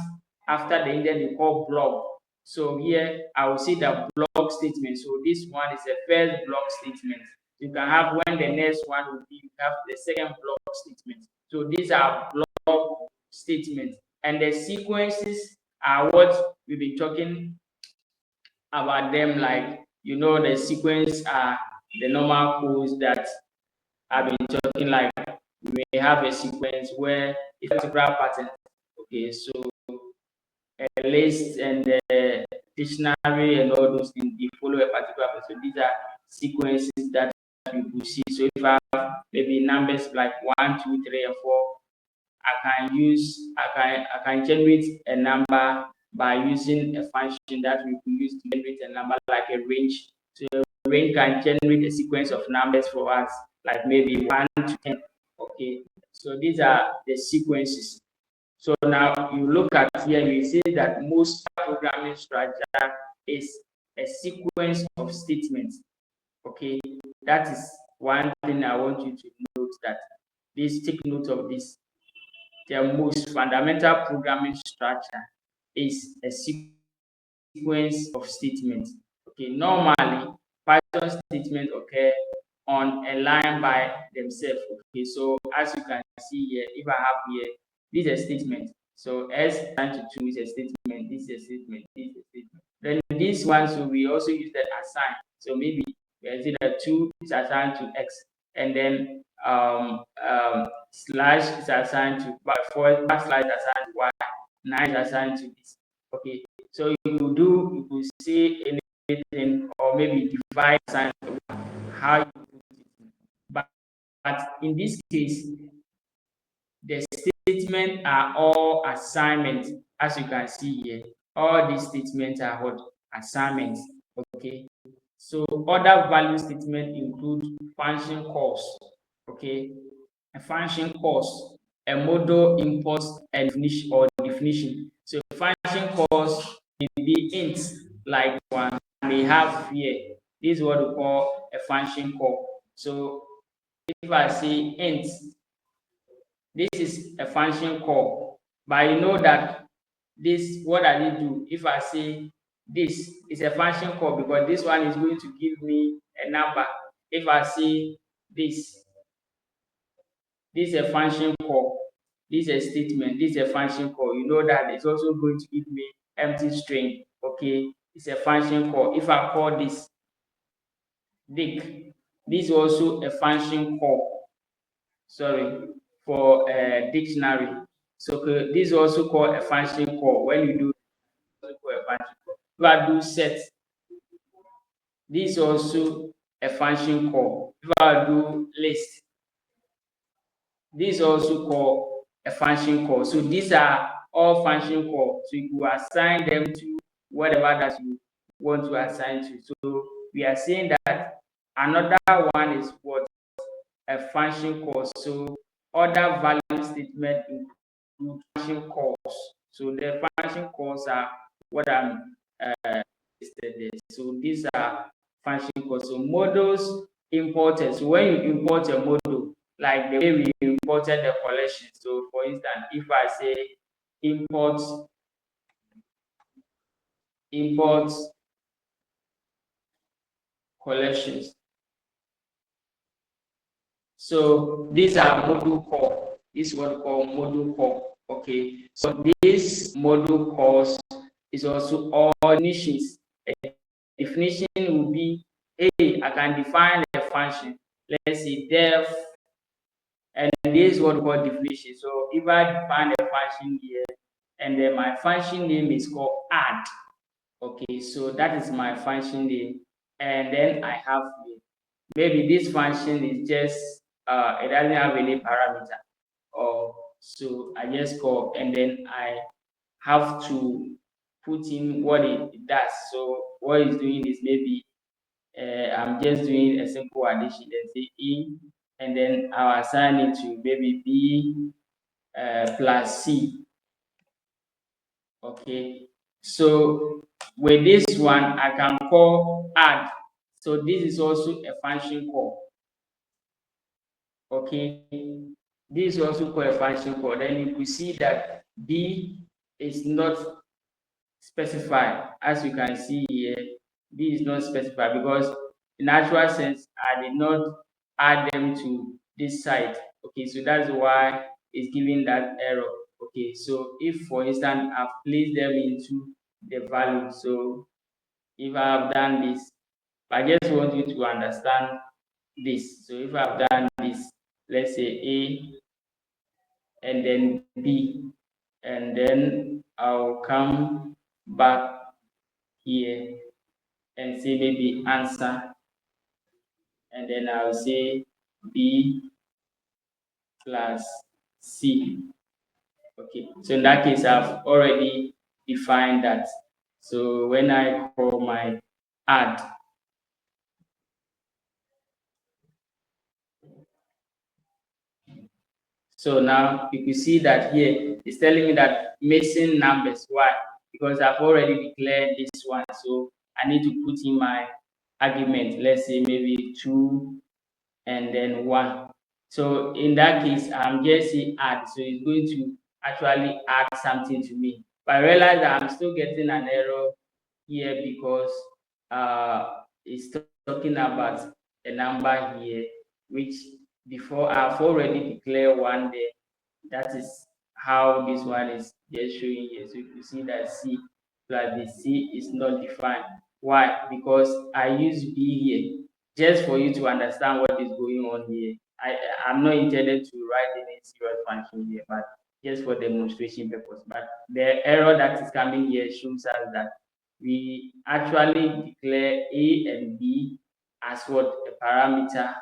after the indent we call block. So here I will see the block statement. So this one is the first block statement. You can have when the next one will be, you have the second block statement. So these are block statements, and the sequences are what we've been talking about them. Like, you know, the sequence are the normal codes that I've been talking, like we may have a sequence where it's a particular pattern. Okay, so a list and a dictionary and all those things, they follow a particular pattern. So these are sequences that you could see. So if I have maybe numbers like 1, 2, 3, and 4, I can generate a number by using a function that we could use to generate a number like a range. So a range can generate a sequence of numbers for us, like maybe 1 to 10. Okay, so these are the sequences. So now you look at here, you see that most programming structure is a sequence of statements. Okay, that is one thing I want you to note, that this, take note of this. The most fundamental programming structure is a sequence of statements. Okay, normally Python statements occur on a line by themselves. Okay, so as you can see here, if I have here, this is a statement. So S assigned to 2 is a statement, this is a statement, this is a statement. Then this one, so we also use the assign. So maybe we see that 2 is assigned to X, and then slash is assigned to /slash is assigned to Y, 9 is assigned to this. Okay, so you could say anything, or maybe divide assign how you put it. But in this case, the statements are all assignments. As you can see here, all these statements are what? Assignments. Okay, so other value statements include function calls. Okay, a function calls, a model import, a definition. So function calls may be ints, like one may have here. This is what we call a function call. So if I say int, this is a function call, but you know that this, what does it do? If I say this is a function call, because this one is going to give me a number. If I say this is a function call, this is a statement, this is a function call, you know that it's also going to give me empty string. Okay, it's a function call. If I call this dic, this is also a function call, sorry, for a dictionary. So this is also called a function call. When you do a function call, if I do set, this is also a function call. If I do list, this is also called a function call. So these are all function calls. So you assign them to whatever that you want to assign to. So we are saying that another one is what? A function call. So other value statement include function calls. So the function calls are what I'm listed there. So these are function calls. So models imported. So when you import a model, like the way we imported the collection. So for instance, if I say import collections. So these are module call. This is what we call module call. Okay. So this module calls is also all definitions. A definition will be, hey, I can define a function. Let's say def, and this is what we call definition. So if I define a function here, and then my function name is called add. Okay, so that is my function name, and then I have maybe this function is just it doesn't have any parameter, or so I just call, and then I have to put in what it does. So what it's doing is maybe I'm just doing a simple addition, and say E, and then I'll assign it to maybe B plus C. Okay, so with this one I can call add. So this is also a function call. Okay, this is also called a function call. Then you could see that B is not specified. As you can see here, B is not specified because in actual sense I did not add them to this side. Okay, so that's why it's giving that error. Okay, so if for instance I've placed them into the value, so if I have done this, I just want you to understand this. So if I've done this, let's say A and then B, and then I'll come back here and say maybe answer, and then I'll say B plus C. Okay, so in that case, I've already defined that. So when I call my add, so now you can see that here it's telling me that missing numbers. Why? Because I've already declared this one. So I need to put in my argument. Let's say maybe 2 and then 1. So in that case, I'm just saying add. So it's going to actually add something to me. But I realize that I'm still getting an error here because it's talking about a number here, which before I've already declared one there. That is how this one is just showing here. So you see that C plus the C is not defined. Why? Because I use B here just for you to understand what is going on here. I'm not intended to write any serious function here, but just for demonstration purpose. But the error that is coming here shows us that we actually declare A and B as what a parameter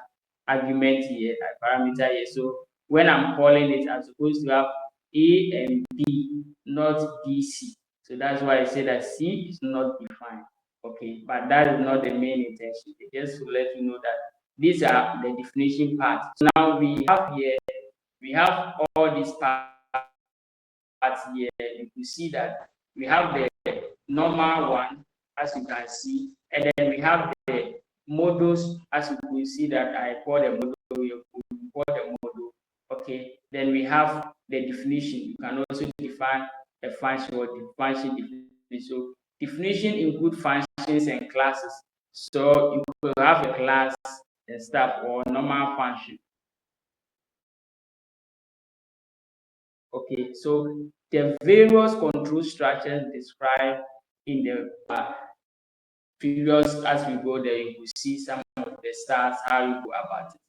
argument here, a parameter here. So when I'm calling it, I'm supposed to have A and B, not BC. So that's why I say that C is not defined. Okay, but that is not the main intention. Just to let you know that these are the definition parts. So now we have all these parts here. You can see that we have the normal one, as you can see, and then we have the models, as you can see that I call the model, we call the model. Okay, then we have the definition. You can also define a function or the function definition. So definition include functions and classes. So you could have a class and stuff or normal function. Okay, so the various control structures described in the previous, as we go there, you will see some of the stats, how you go about it.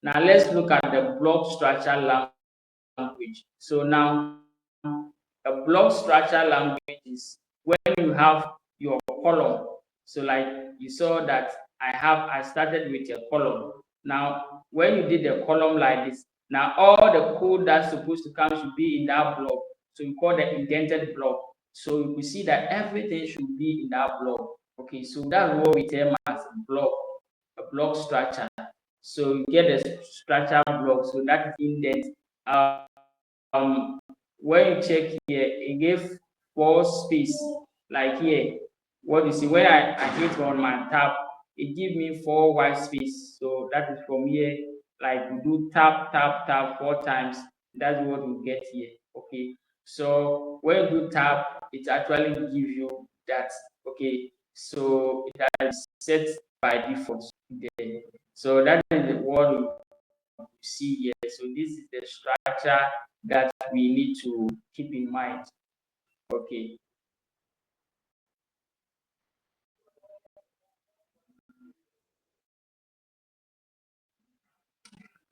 Now let's look at the block structure language. So now a block structure language is when you have your column. So like you saw that I started with a column. Now when you did the column like this, now all the code that's supposed to come should be in that block. So we call the indented block. So you can see that everything should be in that block. Okay, so that's what we term as a block structure. So you get the structure block, so that indent. When you check here, it gave 4 space. Like here, what you see when I hit on my tab, it give me 4 white space. So that is from here, like we do tap 4 times. That's what we get here. Okay. So when you do tap, it actually give you that. Okay. So it is set by default there. So that is what we see here. So this is the structure that we need to keep in mind. Okay.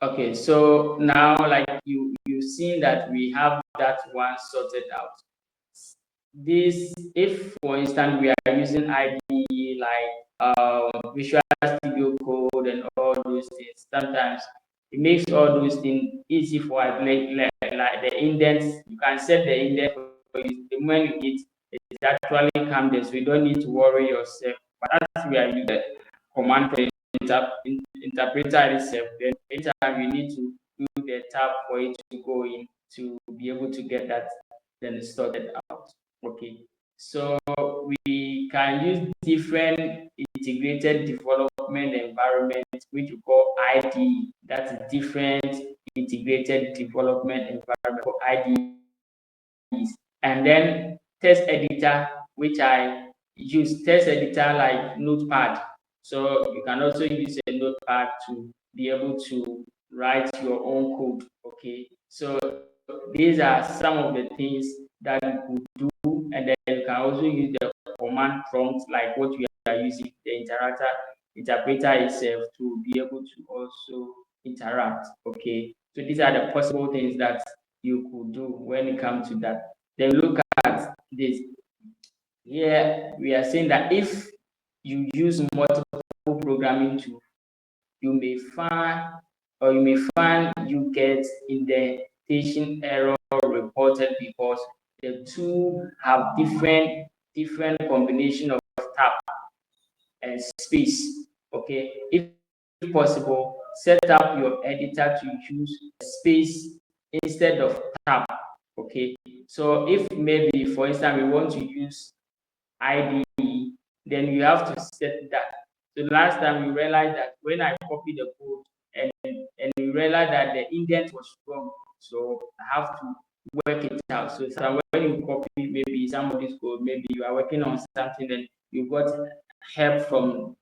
Okay, so now like you've seen that we have that one sorted out. This, if for instance we are using IDE like Visual Studio Code and all those things, sometimes it makes all those things easy for us. Like the indents, you can set the indent for you. The moment you hit, it actually comes there, so you don't need to worry yourself. But as we are using the command for the interpreter itself, then anytime you need to do the tab for it to go in to be able to get that then sorted out. Okay, so we can use different integrated development environments, which we call IDE. That's a different integrated development environment for IDEs. And then text editor, which I use text editor like Notepad. So you can also use a Notepad to be able to write your own code. Okay, so these are some of the things that you could do, and then you can also use the command prompt like what we are using the interpreter itself to be able to also interact. Okay, so these are the possible things that you could do when it comes to that. Then look at this. Here we are saying that if you use multiple programming tools, you may find you get indentation error reported because the two have different combination of tab and space. Okay, if possible, set up your editor to use space instead of tab. Okay, so if maybe for instance we want to use IDE, then you have to set that. So last time we realized that when I copied the code and we realized that the indent was wrong, so I have to work it out. So when you copy maybe somebody's code, maybe you are working on something, then you got help from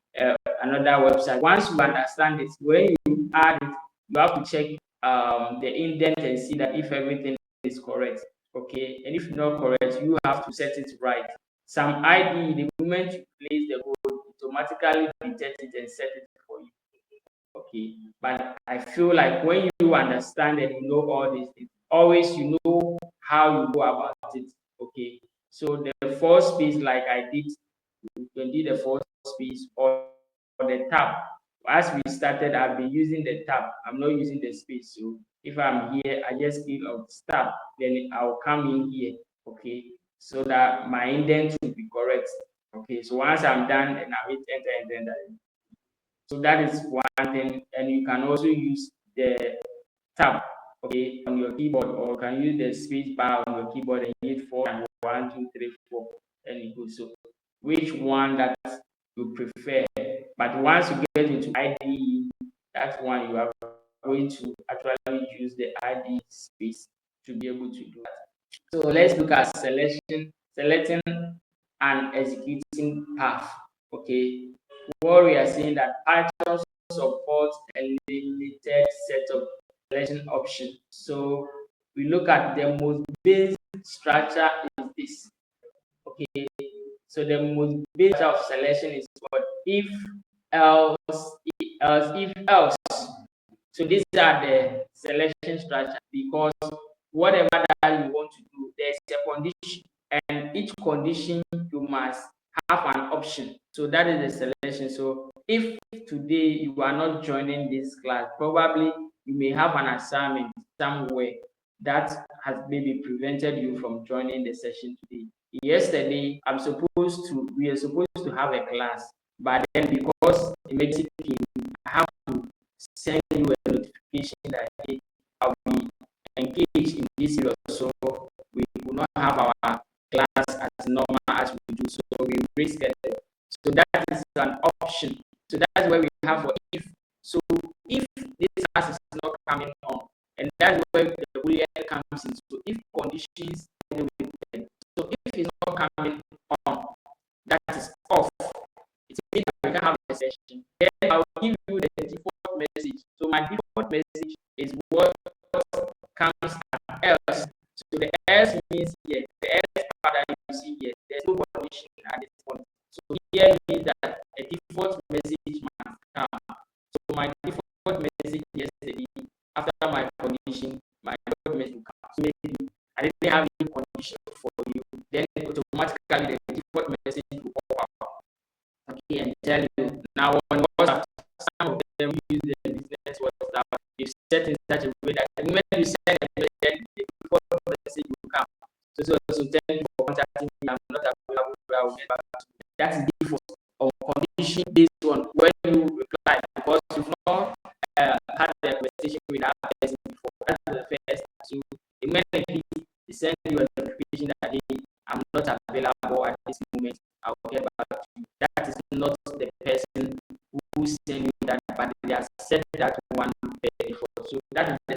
another website. Once you understand it, when you add it, you have to check the indent and see that if everything is correct. Okay, and if not correct, you have to set it right. Some IDE, the moment you place the code, automatically detect it and set it for you. Okay, but I feel like when you understand and you know all these things, always you know how you go about it. Okay, so the first piece, like I did, you can do the first piece or the tab. As we started, I've been using the tab. I'm not using the space. So if I'm here, I just click on tab, then I'll come in here. Okay, so that my indent will be correct. Okay, so once I'm done, and I hit enter and then that. So that is one thing, and you can also use the tab, okay, on your keyboard, or you can use the space bar on your keyboard and hit 4 and 1, 2, 3, 4, and it goes. So which one that you prefer? But once you get into IDE, that's one you are going to actually use the IDE space to be able to do that. So let's look at selecting and executing path. Okay, what we are saying that Python supports a limited set of selection options. So we look at the most basic structure is this. Okay, so the most basic of selection is what if else if else. So these are the selection structure, because whatever that you want to do, there's a condition, and each condition you must have an option. So that is the selection. So if today you are not joining this class, probably you may have an assignment somewhere that has maybe prevented you from joining the session today. Yesterday, we are supposed to have a class, but then because it makes it I have to send you a notification that hey, I'll be engaged in this series, so we will not have our class as normal as we do, so we reschedule. So that is an option. So that's where we have for if. So if this class is not coming on, and that's where the boolean comes in. So if conditions, so if it's not coming on, that is off. It means that we can have a session. Then I'll give you the default message. So my default message is what comes at else. So the else means here, the else part that you see here, there's no condition at this point. So here means that a default message must come. So my default message yesterday, after my condition, my default message will come. So maybe I didn't have any condition for you, then automatically the default message will pop up. Okay, and tell you now on WhatsApp, some of them use the business WhatsApp. You set in such a way that the moment you send a message, the default message will come. So thank you for contacting me. I'm not available, but I will get back to you. That's the default of condition based on when you reply, because you've not had the conversation with that person before. That's the first. So the moment they send you a notification that hey, I'm not available at this moment, I will get back to you. That is not the person who sent you that, but they have set that one before. So that is the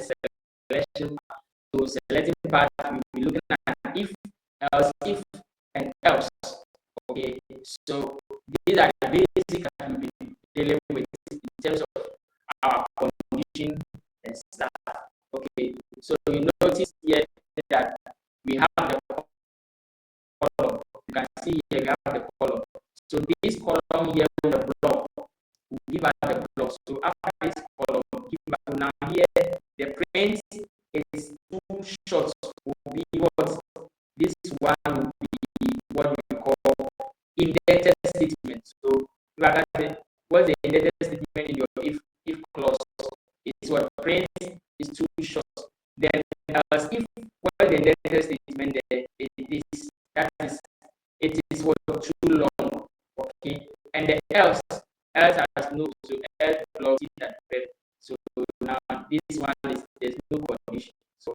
selection part. So selecting part, we'll be looking at if, else, if, and else. Okay, so these are the basic that we'll be dealing with in terms of our condition and stuff. Okay, so you notice here that we have the column. You can see here we have the column. So this column here with the block will give us the block. So after this column, give us now that is, it is for too long. Okay, and the else has no, so else plus that verb. So now this one is there's no condition. So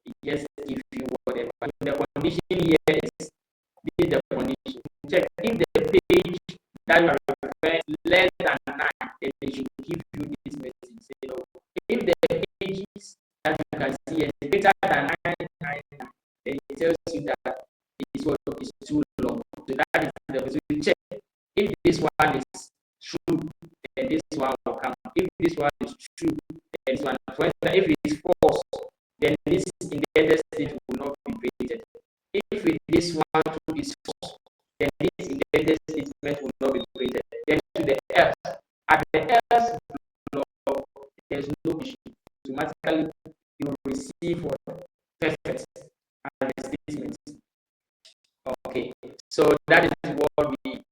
it just gives you whatever. The condition here is this is the condition. Check if the page that you are referring to less than 9, then it should give you this message. Say no. If the pages that you can see is greater than 9, then it tells you that it's too long. So that is the way to check. If this one is true, then this one will come. If this one is true, then this one. For instance, if it is false, then this independent state will not be created. If this one is false, then this independent statement will not be created. Then to the else, at the else block, there's no issue. Automatically, you will receive what perfect as the statement. Okay, so that is what we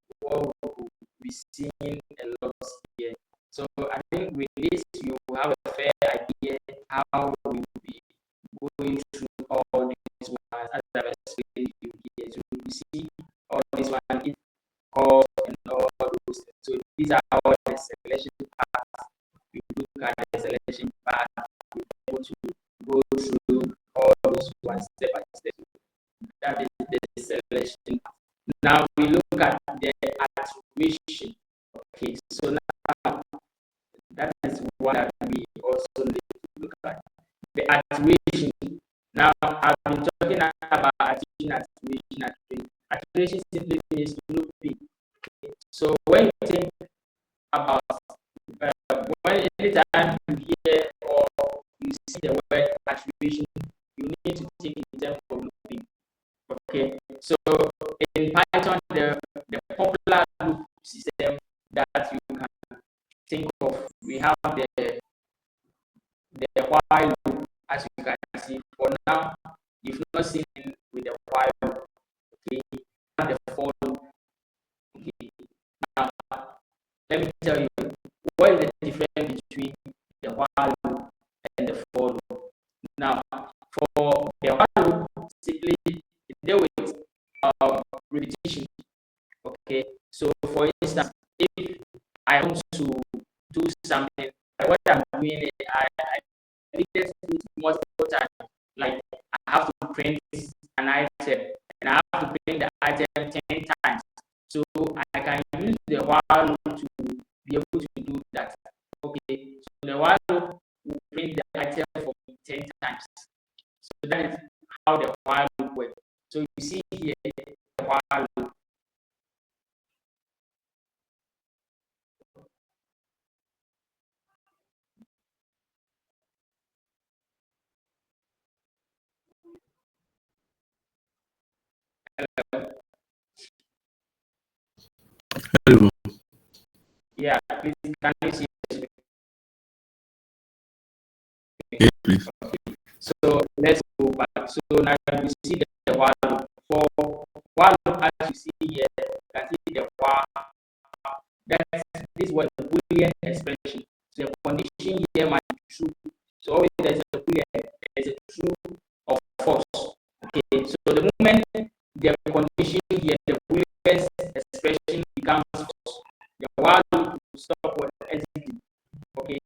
seeing a lot here. So I think with this you have a fair idea how we will be going through all these ones as I've explained you here. So you see all these ones, it calls and all those. So these are all the selection parts. We look at the selection part, we're able to go through all those ones step by step. That is the selection. Now we look at the attribution. Okay, so now that is what we also need to look at. The attribution. Now I've been talking about attribution. Attribution simply means looping. Okay. So when you think about when anytime you hear or you see the word attribution, you need to think in terms of looping. Okay, so in Python, the popular loop system that you can think of, we have the while loop, as you can see. For now, you've not seen with the while loop. Okay, the for loop. Okay, now let me tell you what is the difference between the while loop and the for loop. Now, for the while loop, simply deal with repetition. Okay, so for instance, if I want to do something, like what I'm doing, I repeat it multiple times. Like I have to print an item, and I have to print the item 10 times. So I can use the while loop to be able to do that. Okay, so the while loop will print the item for 10 times. So that is how the while loop works. So you see here the while loop. Hello. Yeah, please can you see this? Yes, please. So let's go back. So now you see the while loop. For while loop, as you see here, you can see the while. This was the Boolean expression. So the condition here might be true. So always there's a Boolean, there's a true or false. Okay, so the moment the condition here, the Boolean expression becomes false, the while loop will stop what exiting. Okay,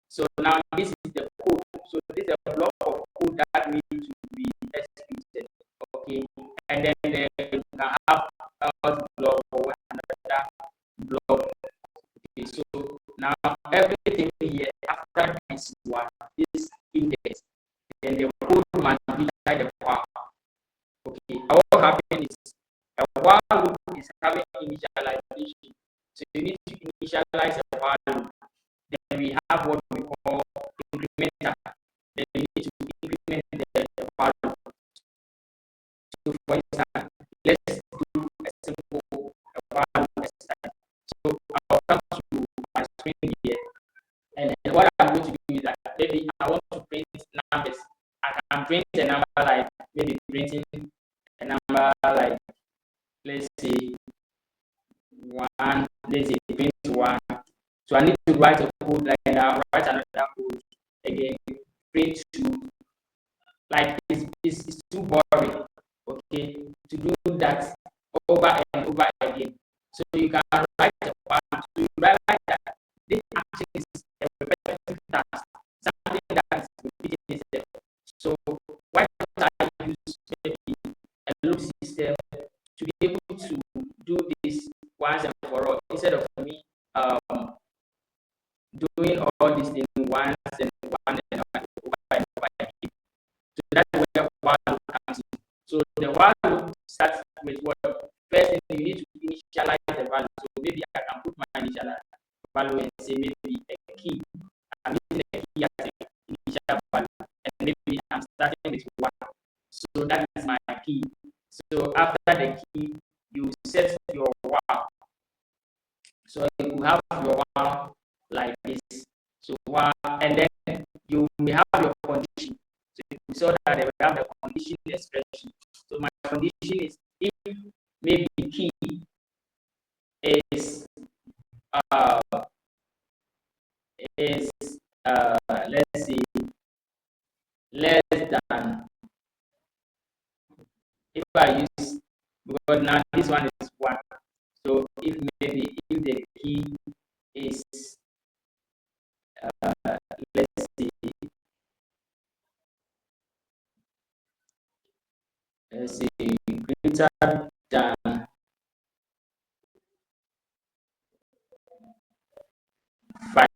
so now this is the code. So this is a block of code that needs to be executed. Okay, and then you can have another block or another block. Okay, so now everything here after this one, this index, then the code must be inside the while. Okay, what happens is a while loop is having initialization. So you need to initialize a while loop. Then we have what we call incrementer. Then we need to increment the while loop. So for instance, let's do a simple while loop exercise. So I'll come to my screen here, and then what I'm going to do is that maybe I want to print numbers. I can print a number like maybe printing a number like, let's say 1. Let's say print 1. So I need to write a code like that, write another code again, print 2. Like it's too boring. Okay, to do that over and over again. So you can write a while. So you realize that this action is a repetitive task, something that is repeating itself. So why don't I use maybe a loop system to be able to do this once and for all, instead of me doing all these things once and over and over again. So that's where while loop comes in. So the while loop starts with what? First thing, you need to initialize the value. So maybe I can put my initial value and say maybe a key. I'm using a key as an initial value, and maybe I'm starting with 1. So that is my key. So after the key, you set your while. So you have your while like this. So while, and then you may have your condition. So you saw that they have the condition expression. So my condition is if maybe key is let's say less than, if I use, because now this one is 1. So if maybe if the key is let's see greater than 5.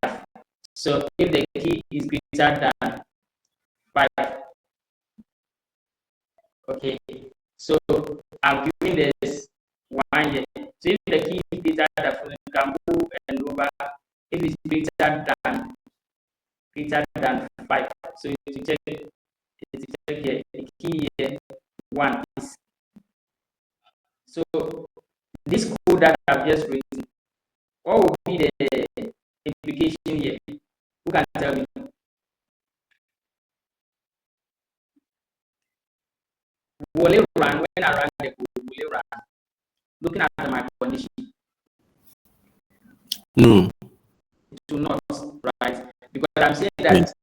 So if the key is greater than 5, okay. So I'm giving this 1 here. So if the key is greater than 4, you can move and over. If it's greater than 5, so to check here, the key here 1 is. So this code that I've just written, what will be the implication here? Who can tell me? Will it run when I run the code? Will it run? Looking at my condition. No. It will not, right? Because I'm saying that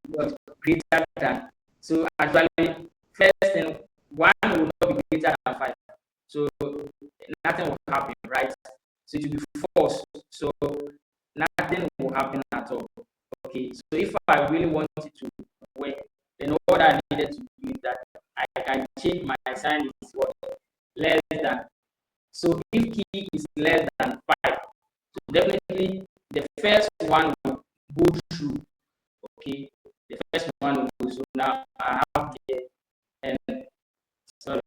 was greater than. So actually, first thing, 1 will not be greater than 5. So nothing will happen, right? So it will be false. So nothing will happen at all. Okay. So if I really want it to work, then what I needed to do is that I can change my sign is what? Less than. So if key is less than 5, so definitely the first one will go through. Okay, the first one will go. So now I have here, and sorry.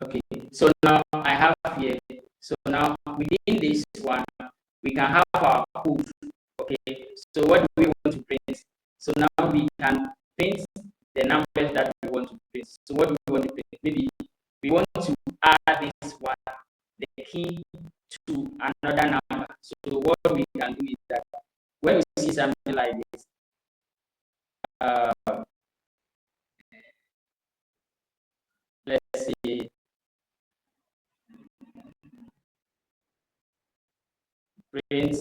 Okay, so now I have here. So now within this one, we can have our code. Okay, so what do we want to print? So now we can print the numbers that we want to print. So what do we want to print? Maybe we want to add this one, the key, to another number. So what we can do is that when we see something like this, let's see. Print